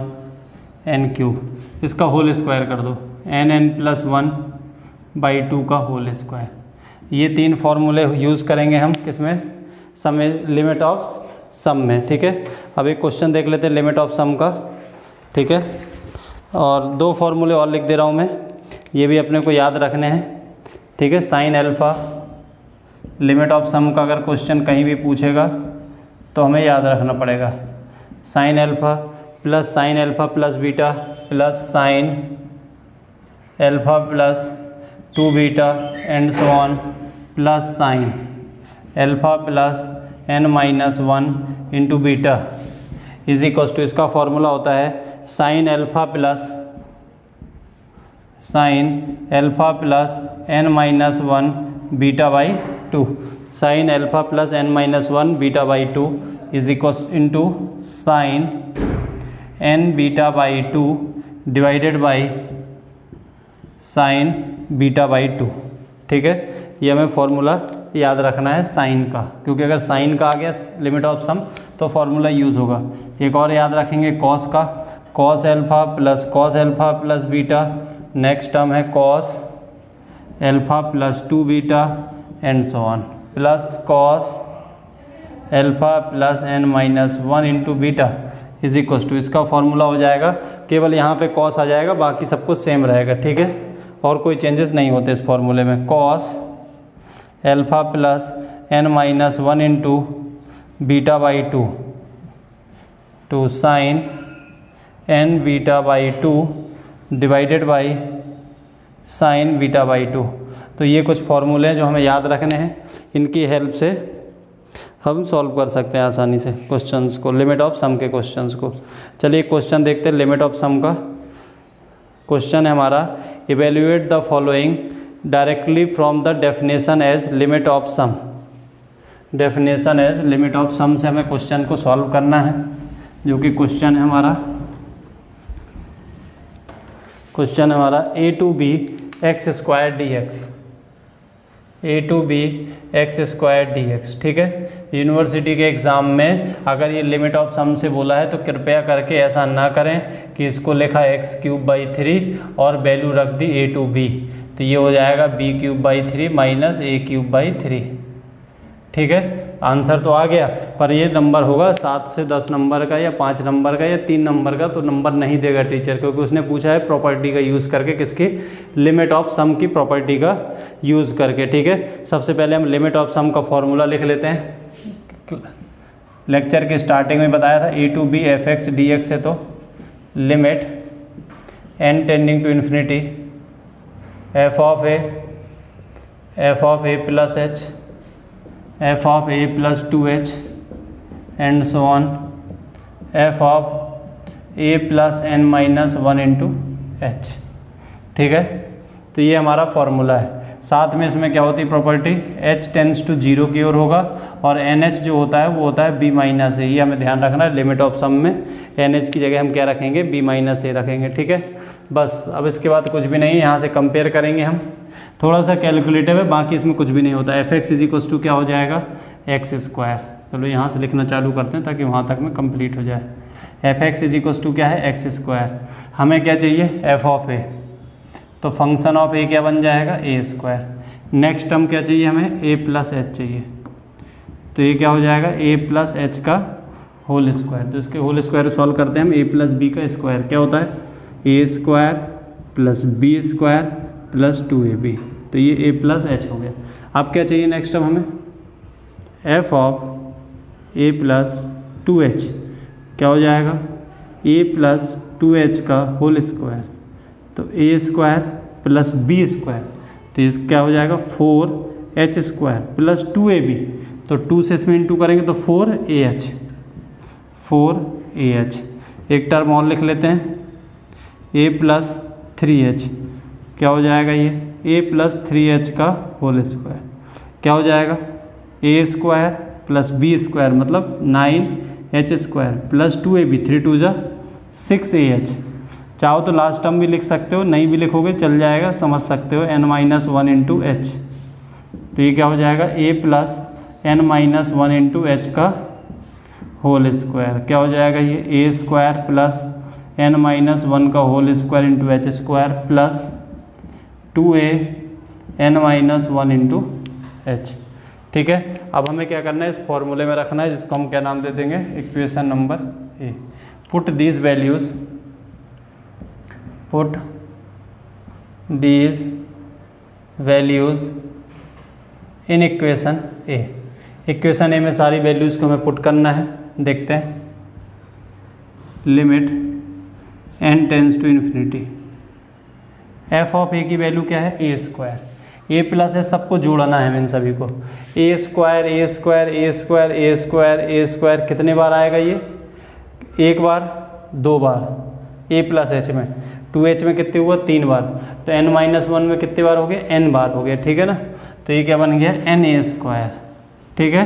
n cube. इसका होल स्क्वायर कर दो n+1/2 का होल स्क्वायर। ये 3 फार्मूले यूज़ करेंगे हम किसमें, समय लिमिट ऑफ सम में। ठीक है, अब एक क्वेश्चन देख लेते हैं लिमिट ऑफ सम का। ठीक है, और 2 फार्मूले और लिख दे रहा हूँ मैं, ये भी अपने को याद रखने हैं। ठीक है, साइन अल्फ़ा, लिमिट ऑफ सम का अगर क्वेश्चन कहीं भी पूछेगा तो हमें याद रखना पड़ेगा, sine alpha plus beta plus sine alpha plus 2 beta and so on plus sine alpha plus n-1 into beta is equal to, इसका फॉर्मूला होता है sine alpha plus n-1 beta, sine alpha plus n-1 beta is equal into sine n beta divided by sine beta. ठीक है, ये हमें फॉर्मूला याद रखना है साइन का, क्योंकि अगर साइन का आ गया लिमिट ऑफ सम तो फॉर्मूला यूज़ होगा। एक और याद रखेंगे कॉस का, cos alpha plus beta, next term है cos alpha plus 2 beta and so on plus cos alpha plus n-1 into beta is equal to, इसका फॉर्मूला हो जाएगा, केवल यहाँ पे कॉस आ जाएगा, बाकी सब कुछ सेम रहेगा। ठीक है, और कोई चेंजेस नहीं होते इस फॉर्मूले में। Cos alpha plus n-1 into beta to sine n beta divided by sine beta by 2। तो ये कुछ फॉर्मूले हैं जो हमें याद रखने हैं, इनकी हेल्प से हम सॉल्व कर सकते हैं आसानी से क्वेश्चंस को, लिमिट ऑफ सम के क्वेश्चंस को। चलिए क्वेश्चन देखते हैं लिमिट ऑफ सम का। क्वेश्चन है हमारा, evaluate the following directly from the definition as limit of sum. Definition as limit of sum से हमें क्वेश्चन को सॉल्व करना है, जो कि क्वेश्चन है हमारा a to b x square d x, a to b x square d x. ठीक है, यूनिवर्सिटी के एग्ज़ाम में अगर ये लिमिट ऑफ सम से बोला है तो कृपया करके ऐसा ना करें कि इसको लिखा एक्स क्यूब बाई 3 और वैल्यू रख दी ए टू बी, तो ये हो जाएगा b cube by 3 minus a cube by 3। ठीक है, आंसर तो आ गया, पर ये नंबर होगा 7 से 10 नंबर का या 5 नंबर का या 3 नंबर का, तो नंबर नहीं देगा टीचर, क्योंकि उसने पूछा है प्रॉपर्टी का यूज़ करके, किसकी, लिमिट ऑफ सम की प्रॉपर्टी का यूज़ करके। ठीक है, सबसे पहले हम लिमिट ऑफ सम का फॉर्मूला लिख लेते हैं। लेक्चर की स्टार्टिंग में बताया था a to B f x D x है, तो limit n tending to infinity f of a plus h f of a plus 2h and so on f of a plus n minus 1 into h. ठीक है, तो ये हमारा फॉर्मूला है। साथ में इसमें क्या होती है प्रॉपर्टी, h टेंस टू 0 की ओर होगा और NH जो होता है वो होता है b माइनस ए। ये हमें ध्यान रखना है, लिमिट ऑफ सम में NH की जगह हम क्या रखेंगे, b माइनस ए रखेंगे। ठीक है, बस अब इसके बाद कुछ भी नहीं, यहाँ से कंपेयर करेंगे हम, थोड़ा सा कैलकुलेटिव है, बाकी इसमें कुछ भी नहीं होता। F x is equals to क्या हो जाएगा, एक्स स्क्वायर। चलो यहाँ से लिखना चालू करते हैं ताकि वहाँ तक में कंप्लीट हो जाए। F x is equals to क्या है, एक्स स्क्वायर। हमें क्या चाहिए, एफ ऑफ ए, तो फंक्शन ऑफ ए क्या बन जाएगा, ए स्क्वायर। नेक्स्ट टर्म क्या चाहिए हमें, ए प्लस एच चाहिए, तो ये क्या हो जाएगा, ए प्लस एच का होल स्क्वायर। तो इसके होल स्क्वायर सॉल्व करते हैं हम, ए प्लस बी का स्क्वायर क्या होता है, a square plus b square plus 2ab, तो ये ए प्लस एच हो गया। अब क्या चाहिए नेक्स्ट टर्म हमें, F of a plus 2h क्या हो जाएगा, ए प्लस 2h का होल स्क्वायर, तो ए स्क्वायर प्लस बी स्क्वायर, तो इस क्या हो जाएगा 4h स्क्वायर प्लस 2ab, तो 2 से इसमें इंटू करेंगे तो 4ah, 4ah। एक टर्म और लिख लेते हैं, a प्लस 3h क्या हो जाएगा, ये a प्लस 3h का होल स्क्वायर क्या हो जाएगा, a square plus b square मतलब 9h स्क्वायर प्लस 2ab, 3 2 जा 6ah। चाहो तो लास्ट टर्म भी लिख सकते हो, नहीं भी लिखोगे चल जाएगा, समझ सकते हो, n माइनस 1 इंटू एच, तो ये क्या हो जाएगा, a plus n minus 1 into h का होल स्क्वायर क्या हो जाएगा, ये a square plus n minus 1 का whole square into h square plus 2a n minus 1 into h. ठीक है, अब हमें क्या करना है, इस फॉर्मूले में रखना है, जिसको हम क्या नाम दे देंगे, equation number a. Put these values in equation a. Equation a में सारी वैल्यूज़ को हमें पुट करना है। देखते हैं, limit n tends to infinity, f of a की वैल्यू क्या है, ए स्क्वायर, ए प्लस है, सबको जोड़ना है इन सभी को, ए स्क्वायर ए स्क्वायर ए स्क्वायर ए स्क्वायर ए स्क्वायर, कितने बार आएगा ये, एक बार, दो बार, ए प्लस एच में, 2h में कितने हुआ, 3 बार, तो n माइनस 1 में कितने बार हो गए, n बार हो गया। ठीक है ना, तो ये क्या बन गया, एन ए स्क्वायर। ठीक है,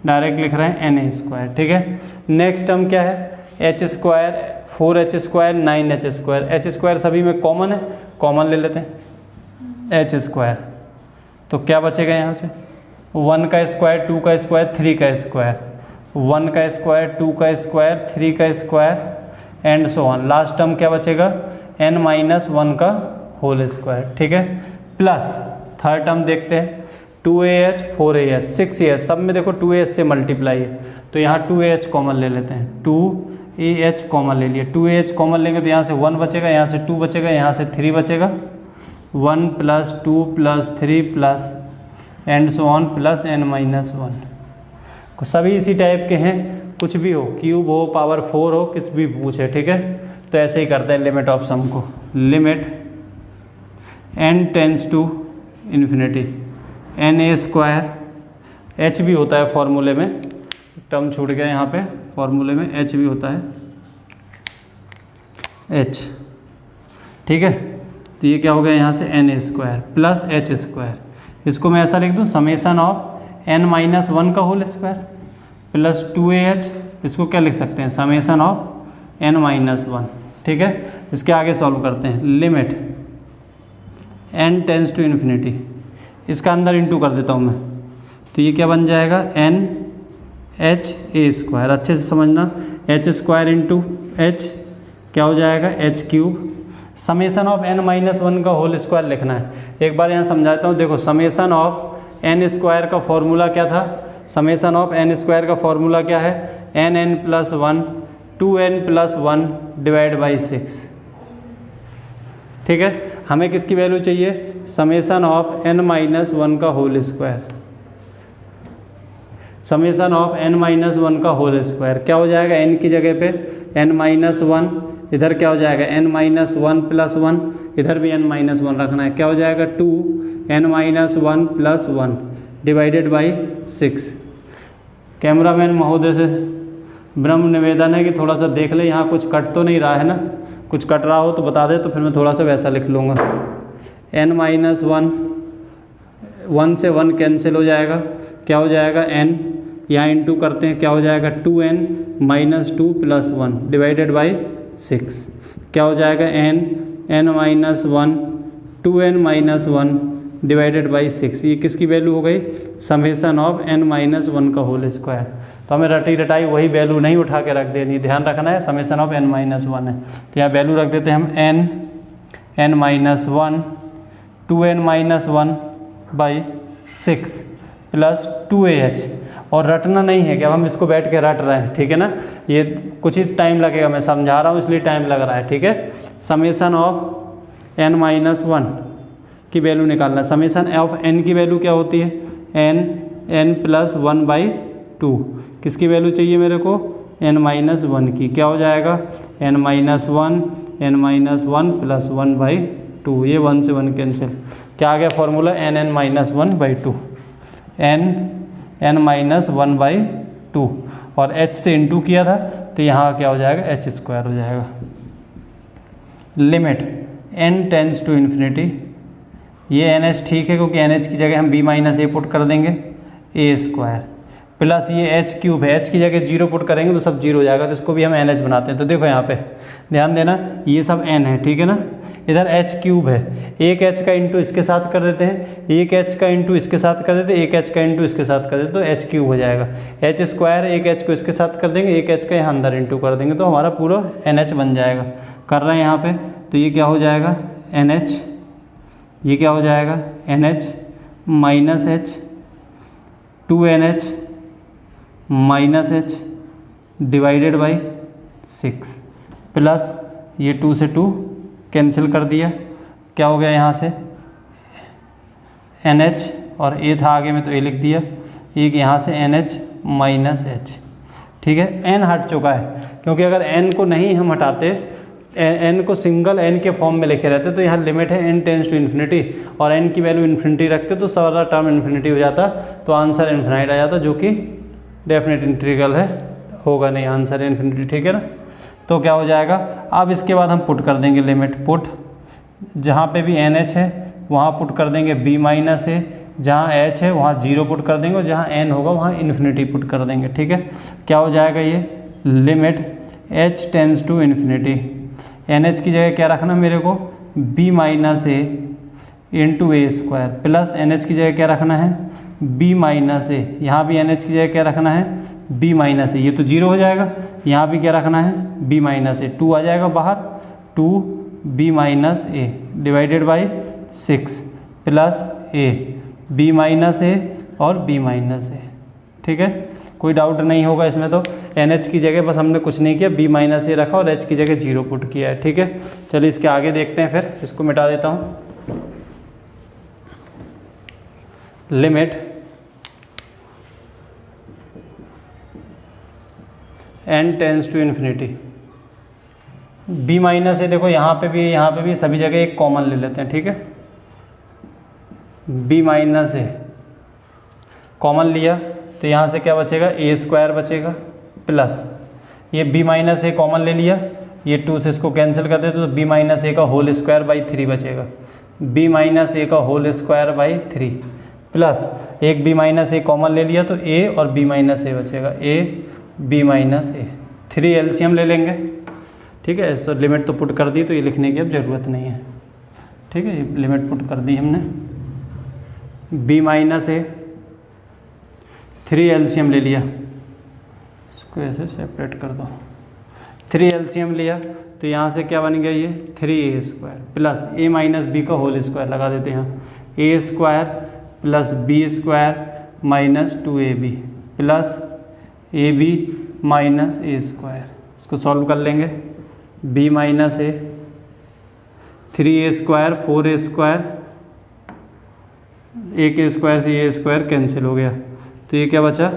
डायरेक्ट लिख रहे हैं एन ए स्क्वायर। ठीक है, नेक्स्ट टर्म क्या है, H square 4h square 9h square, H square सभी में कॉमन है, कॉमन ले लेते हैं, एच स्क्वायर, तो क्या बचेगा यहाँ से, 1 का स्क्वायर 2 का स्क्वायर 3 का स्क्वायर, 1 का स्क्वायर 2 का स्क्वायर 3 का square and so on. Last term क्या बचेगा, n माइनस 1 का होल स्क्वायर। ठीक है, प्लस थर्ड टर्म देखते हैं, 2ah 4ah 6ah, सब में देखो 2ah से मल्टीप्लाई है, तो यहाँ 2ah कॉमन ले लेते हैं, 2ah कॉमन ले लिया, 2ah कॉमन लेंगे तो यहाँ से 1 बचेगा, यहाँ से 2 बचेगा, यहाँ से 3 बचेगा, 1 plus 2 plus 3 plus and so on plus n minus 1। सभी इसी टाइप के हैं, कुछ भी हो, क्यूब हो, पावर 4 हो, किस भी पूछे। ठीक है, तो ऐसे ही करते हैं लिमिट ऑफ सम को, limit n tends to infinity na², h भी होता है फॉर्मूले में, टर्म छूट गया यहाँ पे, फॉर्मूले में h भी होता है, h, ठीक है। तो ये क्या हो गया यहाँ से na² प्लस h², इसको मैं ऐसा लिख दूँ समेसन ऑफ n-1 का होल स्क्वायर प्लस 2ah, इसको क्या लिख सकते हैं समेसन ऑफ n-1, ठीक है। इसके आगे सॉल्व करते हैं, limit n tends to infinity, इसका अंदर इंटू कर देता हूँ मैं, तो ये क्या बन जाएगा NHA², अच्छे से समझना, h² इंटू h क्या हो जाएगा h³, समेसन ऑफ n-1 का होल स्क्वायर लिखना है। एक बार यहाँ समझाता हूँ, देखो समेसन ऑफ n² का फॉर्मूला क्या था, समेसन ऑफ n² का फॉर्मूला क्या है n+1 2n+1 डिवाइड बाई 6, ठीक है। हमें किसकी वैल्यू चाहिए, समेसन ऑफ n-1 का whole square, summation of n-1 का होल स्क्वायर क्या हो जाएगा, n की जगह पे n-1, इधर क्या हो जाएगा n-1+1, इधर भी n-1 रखना है, क्या हो जाएगा 2n-1+1 डिवाइडेड बाई 6। कैमरामैन महोदय से ब्रह्म निवेदन है कि थोड़ा सा देख ले, यहाँ कुछ कट तो नहीं रहा है ना, कुछ कट रहा हो तो बता दे, तो फिर मैं थोड़ा सा वैसा लिख लूँगा। n-1, 1 से 1 कैंसिल हो जाएगा, क्या हो जाएगा n, यहाँ इंटू करते हैं, क्या हो जाएगा 2n-2 + 1 डिवाइडेड बाई 6, क्या हो जाएगा n-1 2n-1 डिवाइडेड बाई 6। ये किसकी वैल्यू हो गई, समेसन ऑफ n-1 का होल स्क्वायर। तो हमें रटी रटाई वही वैल्यू नहीं उठा के रख देनी, ध्यान रखना है समेसन ऑफ n-1 है, तो यहाँ वैल्यू रख देते हैं हम n-1 2n-1 by 6 plus 2ah, और रटना नहीं है कि अब हम इसको बैठ के रट रहे हैं, ठीक है ना, ये कुछ ही टाइम लगेगा, मैं समझा रहा हूँ इसलिए टाइम लग रहा है, ठीक है। समेसन ऑफ n-1 की वैल्यू निकालना, समेसन ऑफ n की वैल्यू क्या होती है n+1/2, किसकी वैल्यू चाहिए मेरे को n-1 की, क्या हो जाएगा n-1 + 1/2, ये 1 से 1 कैंसिल, क्या आ गया फॉर्मूला n-1/2, n-1/2, और h से इंटू किया था तो यहाँ क्या हो जाएगा h² हो जाएगा। Limit n tends to infinity, ये nh ठीक है क्योंकि nh की जगह हम b-a पुट कर देंगे a² प्लस ये h³ है, h की जगह 0 पुट करेंगे तो सब 0 हो जाएगा, तो इसको भी हम nh बनाते हैं। तो देखो यहाँ पे ध्यान देना, ये सब n है, ठीक है ना, इधर h³ है, एक h का इंटू इसके साथ कर देते हैं, एक h का इंटू इसके साथ कर देते हैं, एक h का इंटू इसके साथ कर देते तो h³ हो जाएगा, h², एक h को इसके साथ कर देंगे, एक h का यहाँ अंदर इंटू कर देंगे तो हमारा पूरा nh बन जाएगा। कर रहे हैं यहाँ पे, तो ये क्या हो जाएगा nh, ये क्या हो जाएगा NH minus H 2NH minus H divided by 6 plus ये 2 से 2 कैंसिल कर दिया, क्या हो गया यहाँ से NH और A था आगे में तो A लिख दिया, एक यहाँ से NH माइनस H, ठीक है। N हट चुका है क्योंकि अगर N को नहीं हम हटाते, n को सिंगल n के फॉर्म में लिखे रहते तो यहाँ लिमिट है n टेंस टू इन्फिनिटी और n की वैल्यू इन्फिनिटी रखते तो सारा टर्म इन्फिनिटी हो जाता, तो आंसर इन्फिनाइट आ जाता, जो कि डेफिनेट इंटीग्रल है, होगा नहीं आंसर इन्फिनिटी, ठीक है ना। तो क्या हो जाएगा, अब इसके बाद हम पुट कर देंगे लिमिट, पुट जहाँ पे भी NH है वहाँ पुट कर देंगे b-a, जहाँ h है वहाँ 0 पुट कर देंगे और जहाँ n होगा वहाँ इन्फिनिटी पुट कर देंगे, ठीक है। क्या हो जाएगा ये limit h tends to infinity, NH की जगह क्या रखना मेरे को b-a into a² plus NH की जगह क्या रखना है b-a, यहाँ भी NH की जगह क्या रखना है b-a, ये तो 0 हो जाएगा, यहाँ भी क्या रखना है b-a, 2 आ जाएगा बाहर, 2b-a divided by 6 plus a, b-a और b-a, ठीक है। कोई डाउट नहीं होगा इसमें, तो NH की जगह बस हमने कुछ नहीं किया, b-a रखा और h की जगह 0 पुट किया है, ठीक है। चलिए इसके आगे देखते हैं, फिर इसको मिटा देता हूँ। Limit n tends to infinity, b minus a देखो यहाँ पे भी सभी जगह एक कॉमन ले लेते हैं, ठीक है। b माइनस ए कॉमन लिया तो यहाँ से क्या बचेगा, ए स्क्वायर बचेगा प्लस ये b माइनस ए कॉमन ले लिया, ये 2 से इसको कैंसिल कर देते तो b माइनस ए का होल स्क्वायर बाई 3 बचेगा, b माइनस ए का होल स्क्वायर बाई 3 प्लस एक b माइनस ए कॉमन ले लिया तो a और b माइनस ए बचेगा, a b minus A. 3 LCM ले लेंगे, ठीक है। तो लिमिट तो पुट कर दी तो ये लिखने की अब ज़रूरत नहीं है, ठीक है। ये लिमिट पुट कर दी हमने, b माइनस ए 3 एलसीएम ले लिया, इसको ऐसे सेपरेट कर दो, 3 एलसीएम लिया तो यहाँ से क्या बन गया ये 3a square plus a minus b का होल स्क्वायर लगा देते हैं यहाँ, a square plus b square minus 2ab plus ab minus a square. इसको सॉल्व कर लेंगे, b minus a 3a square 4a square, a के स्क्वायर से a स्क्वायर कैंसिल हो गया तो ये क्या बचा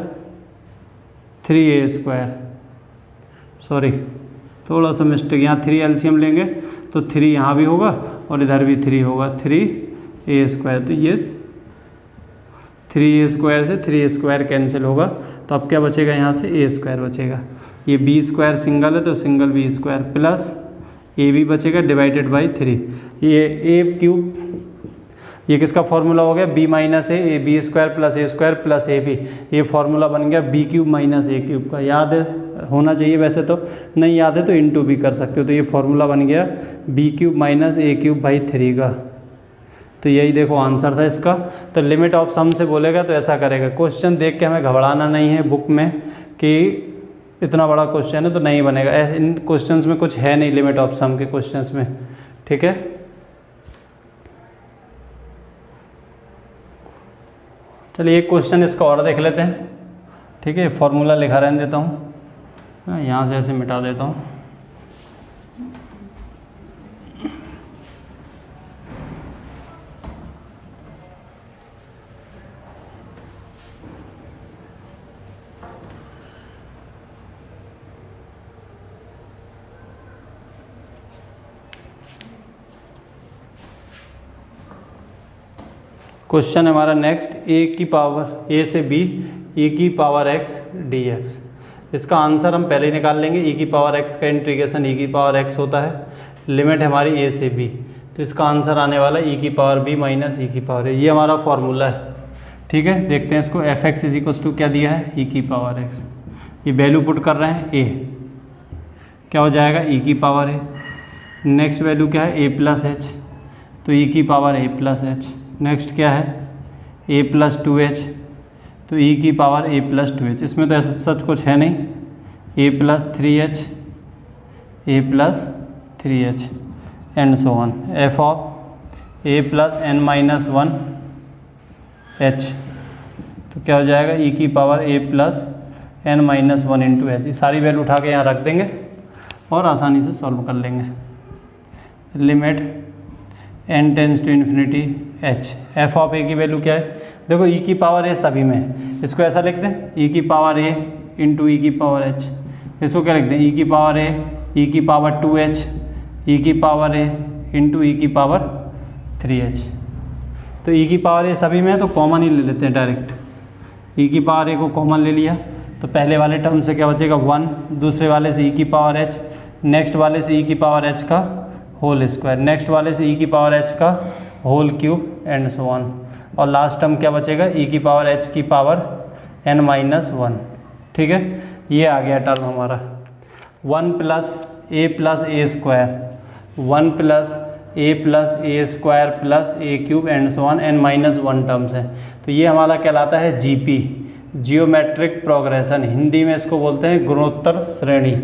3a स्क्वायर, सॉरी थोड़ा सा मिस्टेक, यहाँ 3 एलसीएम लेंगे तो 3 यहाँ भी होगा और इधर भी 3 होगा, 3a स्क्वायर। तो ये 3a स्क्वायर से 3a स्क्वायर कैंसिल होगा तो अब क्या बचेगा, यहाँ से a स्क्वायर बचेगा, ये b स्क्वायर सिंगल है तो single b square plus a b बचेगा डिवाइडेड बाई 3, ये a क्यूब, ये किसका फॉर्मूला हो गया, b minus a b square plus a square plus a b, ये फॉर्मूला बन गया b cube minus a cube का। याद है होना चाहिए, वैसे तो नहीं याद है तो इनटू भी कर सकते हो, तो ये फॉर्मूला बन गया b cube minus a cube by 3 का। तो यही देखो आंसर था इसका। तो लिमिट ऑफ सम से बोलेगा तो ऐसा करेगा, क्वेश्चन देख के हमें घबराना नहीं है बुक में कि इतना बड़ा क्वेश्चन है तो नहीं बनेगा, इन क्वेश्चंस में कुछ है नहीं लिमिट ऑफ सम के क्वेश्चंस में, ठीक है। चलिए एक क्वेश्चन इसका और देख लेते हैं, ठीक है। फॉर्मूला लिखा रहने देता हूँ, यहाँ से ऐसे मिटा देता हूँ। क्वेश्चन हमारा नेक्स्ट, a की पावर a से b e की पावर x dx। इसका आंसर हम पहले ही निकाल लेंगे, e की पावर x का इंटीग्रेशन e की पावर x होता है, लिमिट हमारी a से b, तो इसका आंसर आने वाला e की पावर b माइनस e की पावर a, ये हमारा फॉर्मूला है, ठीक है। देखते हैं इसको, f x is equals to क्या दिया है, e की पावर x, ये वैल्यू पुट कर रहे हैं a, क्या हो जाएगा e की पावर a, नेक्स्ट वैल्यू क्या है a प्लस एच, तो e की power a plus H, next क्या है a प्लस 2h, तो e की पावर a प्लस 2h, इसमें तो ऐसा सच कुछ है नहीं, a plus 3h, a plus 3h and so on, f of a plus n minus 1h, तो क्या हो जाएगा e की power a plus n minus 1 into H. ये सारी वैल्यू उठा के यहाँ रख देंगे और आसानी से सॉल्व कर लेंगे। Limit n tends to infinity h, f of a की वैल्यू क्या है, देखो e की पावर a सभी में है, इसको ऐसा लिख दें e की पावर a इंटू e की पावर h, इसको क्या लिख दें e की पावर a e की पावर 2h e की पावर a इंटू e की पावर 3h। तो e की पावर a सभी में है तो कॉमन ही ले लेते हैं डायरेक्ट, e की पावर a को कॉमन ले लिया तो पहले वाले टर्म से क्या बचेगा 1, दूसरे वाले से e की पावर h, नेक्स्ट वाले से e की पावर h का होल स्क्वायर, नेक्स्ट वाले से e की पावर h का whole cube and so on, और लास्ट टर्म क्या बचेगा e की पावर h की पावर n माइनस 1, ठीक है। ये आ गया टर्म हमारा 1 plus a square, 1 plus a square plus a cube and so on, n minus 1 terms है। तो ये हमारा कहलाता है जीपी, जियोमेट्रिक प्रोग्रेशन, हिंदी में इसको बोलते हैं गुणोत्तर श्रेणी।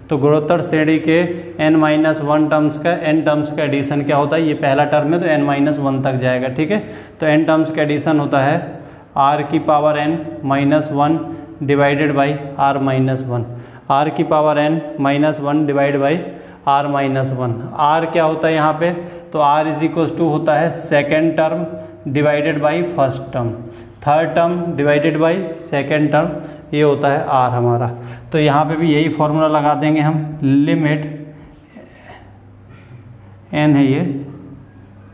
तो गुणोत्तर श्रेणी के n माइनस 1 टर्म्स का n टर्म्स का एडिशन क्या होता है, ये पहला टर्म है तो n माइनस 1 तक जाएगा, ठीक है। तो n टर्म्स का एडिशन होता है r की power n minus 1 divided by r minus 1, r की power n minus 1 divide by r minus 1। r क्या होता है यहाँ पे, तो r इज इक्वल्स टू होता है second term divided by first term, third term divided by second term, ये होता है r हमारा। तो यहाँ पे भी यही फॉर्मूला लगा देंगे हम, लिमिट n है ये,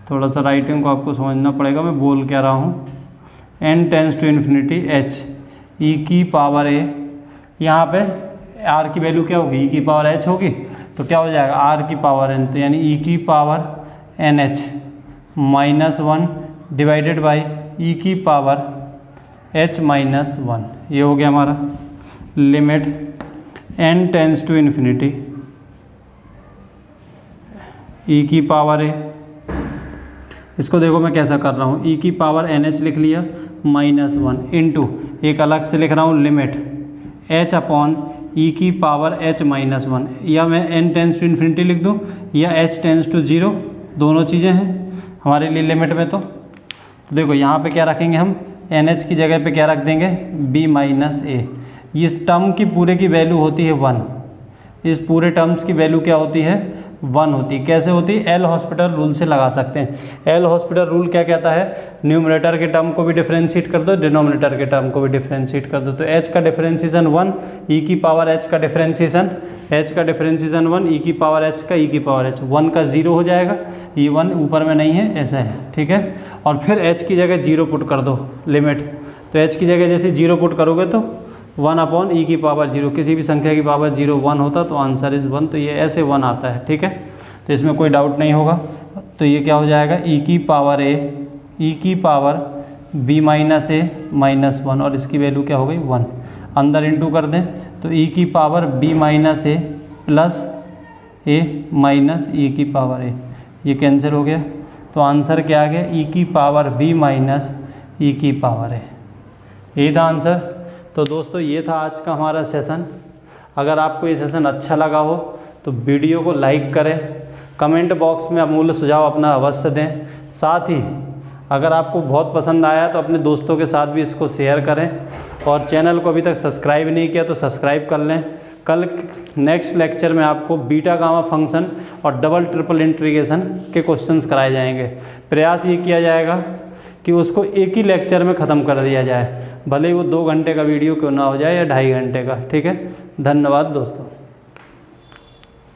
थोड़ा सा राइटिंग को आपको समझना पड़ेगा मैं बोल क्या रहा हूँ, n tends to infinity h e की पावर a, यहाँ पे r की वैल्यू क्या होगी, e की पावर h होगी, तो क्या हो जाएगा r की पावर n, तो यानी e की power nh minus 1 divided by e की पावर h माइनस 1, ये हो गया हमारा limit n tends to infinity e की पावर a। इसको देखो मैं कैसा कर रहा हूँ, e की पावर nh लिख लिया माइनस 1 इंटू एक अलग से लिख रहा हूँ लिमिट h अपॉन e की पावर h माइनस 1, या मैं n टेंस टू इन्फिनिटी लिख दूँ या h टेंस टू 0, दोनों चीज़ें हैं हमारे लिए लिमिट में। तो देखो यहाँ पे क्या रखेंगे हम, NH की जगह पे क्या रख देंगे, b माइनस a। इस टर्म की पूरे की वैल्यू होती है 1, इस पूरे टर्म्स की वैल्यू क्या होती है, 1 होती है। कैसे होती है, एल हॉस्पिटल रूल से लगा सकते हैं। एल हॉस्पिटल रूल क्या कहता है, न्यूमरेटर के टर्म को भी डिफरेंशिएट कर दो, डिनोमिनेटर के टर्म को भी डिफरेंशिएट कर दो। तो h का डिफरेंशिएशन 1, e की पावर h का डिफरेंशिएशन 1, e की पावर h का e की पावर h, 1 का 0 हो जाएगा, ये 1 ऊपर में नहीं है, ऐसा है, ठीक है। और फिर h की जगह 0 पुट कर दो लिमिट, तो h की जगह जैसे 0 पुट करोगे तो 1 अपॉन e की पावर 0, किसी भी संख्या की पावर 0 1 होता तो आंसर इज़ 1, तो ये ऐसे 1 आता है, ठीक है। तो इसमें कोई डाउट नहीं होगा। तो ये क्या हो जाएगा, e की पावर a, e की power b minus a minus 1, और इसकी वैल्यू क्या हो गई 1, अंदर इंटू कर दें तो e की power b minus a plus a minus e की पावर a, ये कैंसिल हो गया। तो आंसर क्या आ गया, e की पावर b माइनस e की पावर a, यही था आंसर। तो दोस्तों ये था आज का हमारा सेशन। अगर आपको ये सेशन अच्छा लगा हो तो वीडियो को लाइक करें, कमेंट बॉक्स में अमूल्य सुझाव अपना अवश्य दें। साथ ही अगर आपको बहुत पसंद आया तो अपने दोस्तों के साथ भी इसको शेयर करें, और चैनल को अभी तक सब्सक्राइब नहीं किया तो सब्सक्राइब कर लें। कल नेक्स्ट लेक्चर में आपको बीटा गामा फंक्शन और डबल ट्रिपल इंटीग्रेशन के क्वेश्चंस कराए जाएंगे। प्रयास ये किया जाएगा कि उसको एक ही लेक्चर में ख़त्म कर दिया जाए, भले ही वो 2 घंटे का वीडियो क्यों ना हो जाए या 2.5 घंटे का, ठीक है। धन्यवाद दोस्तों।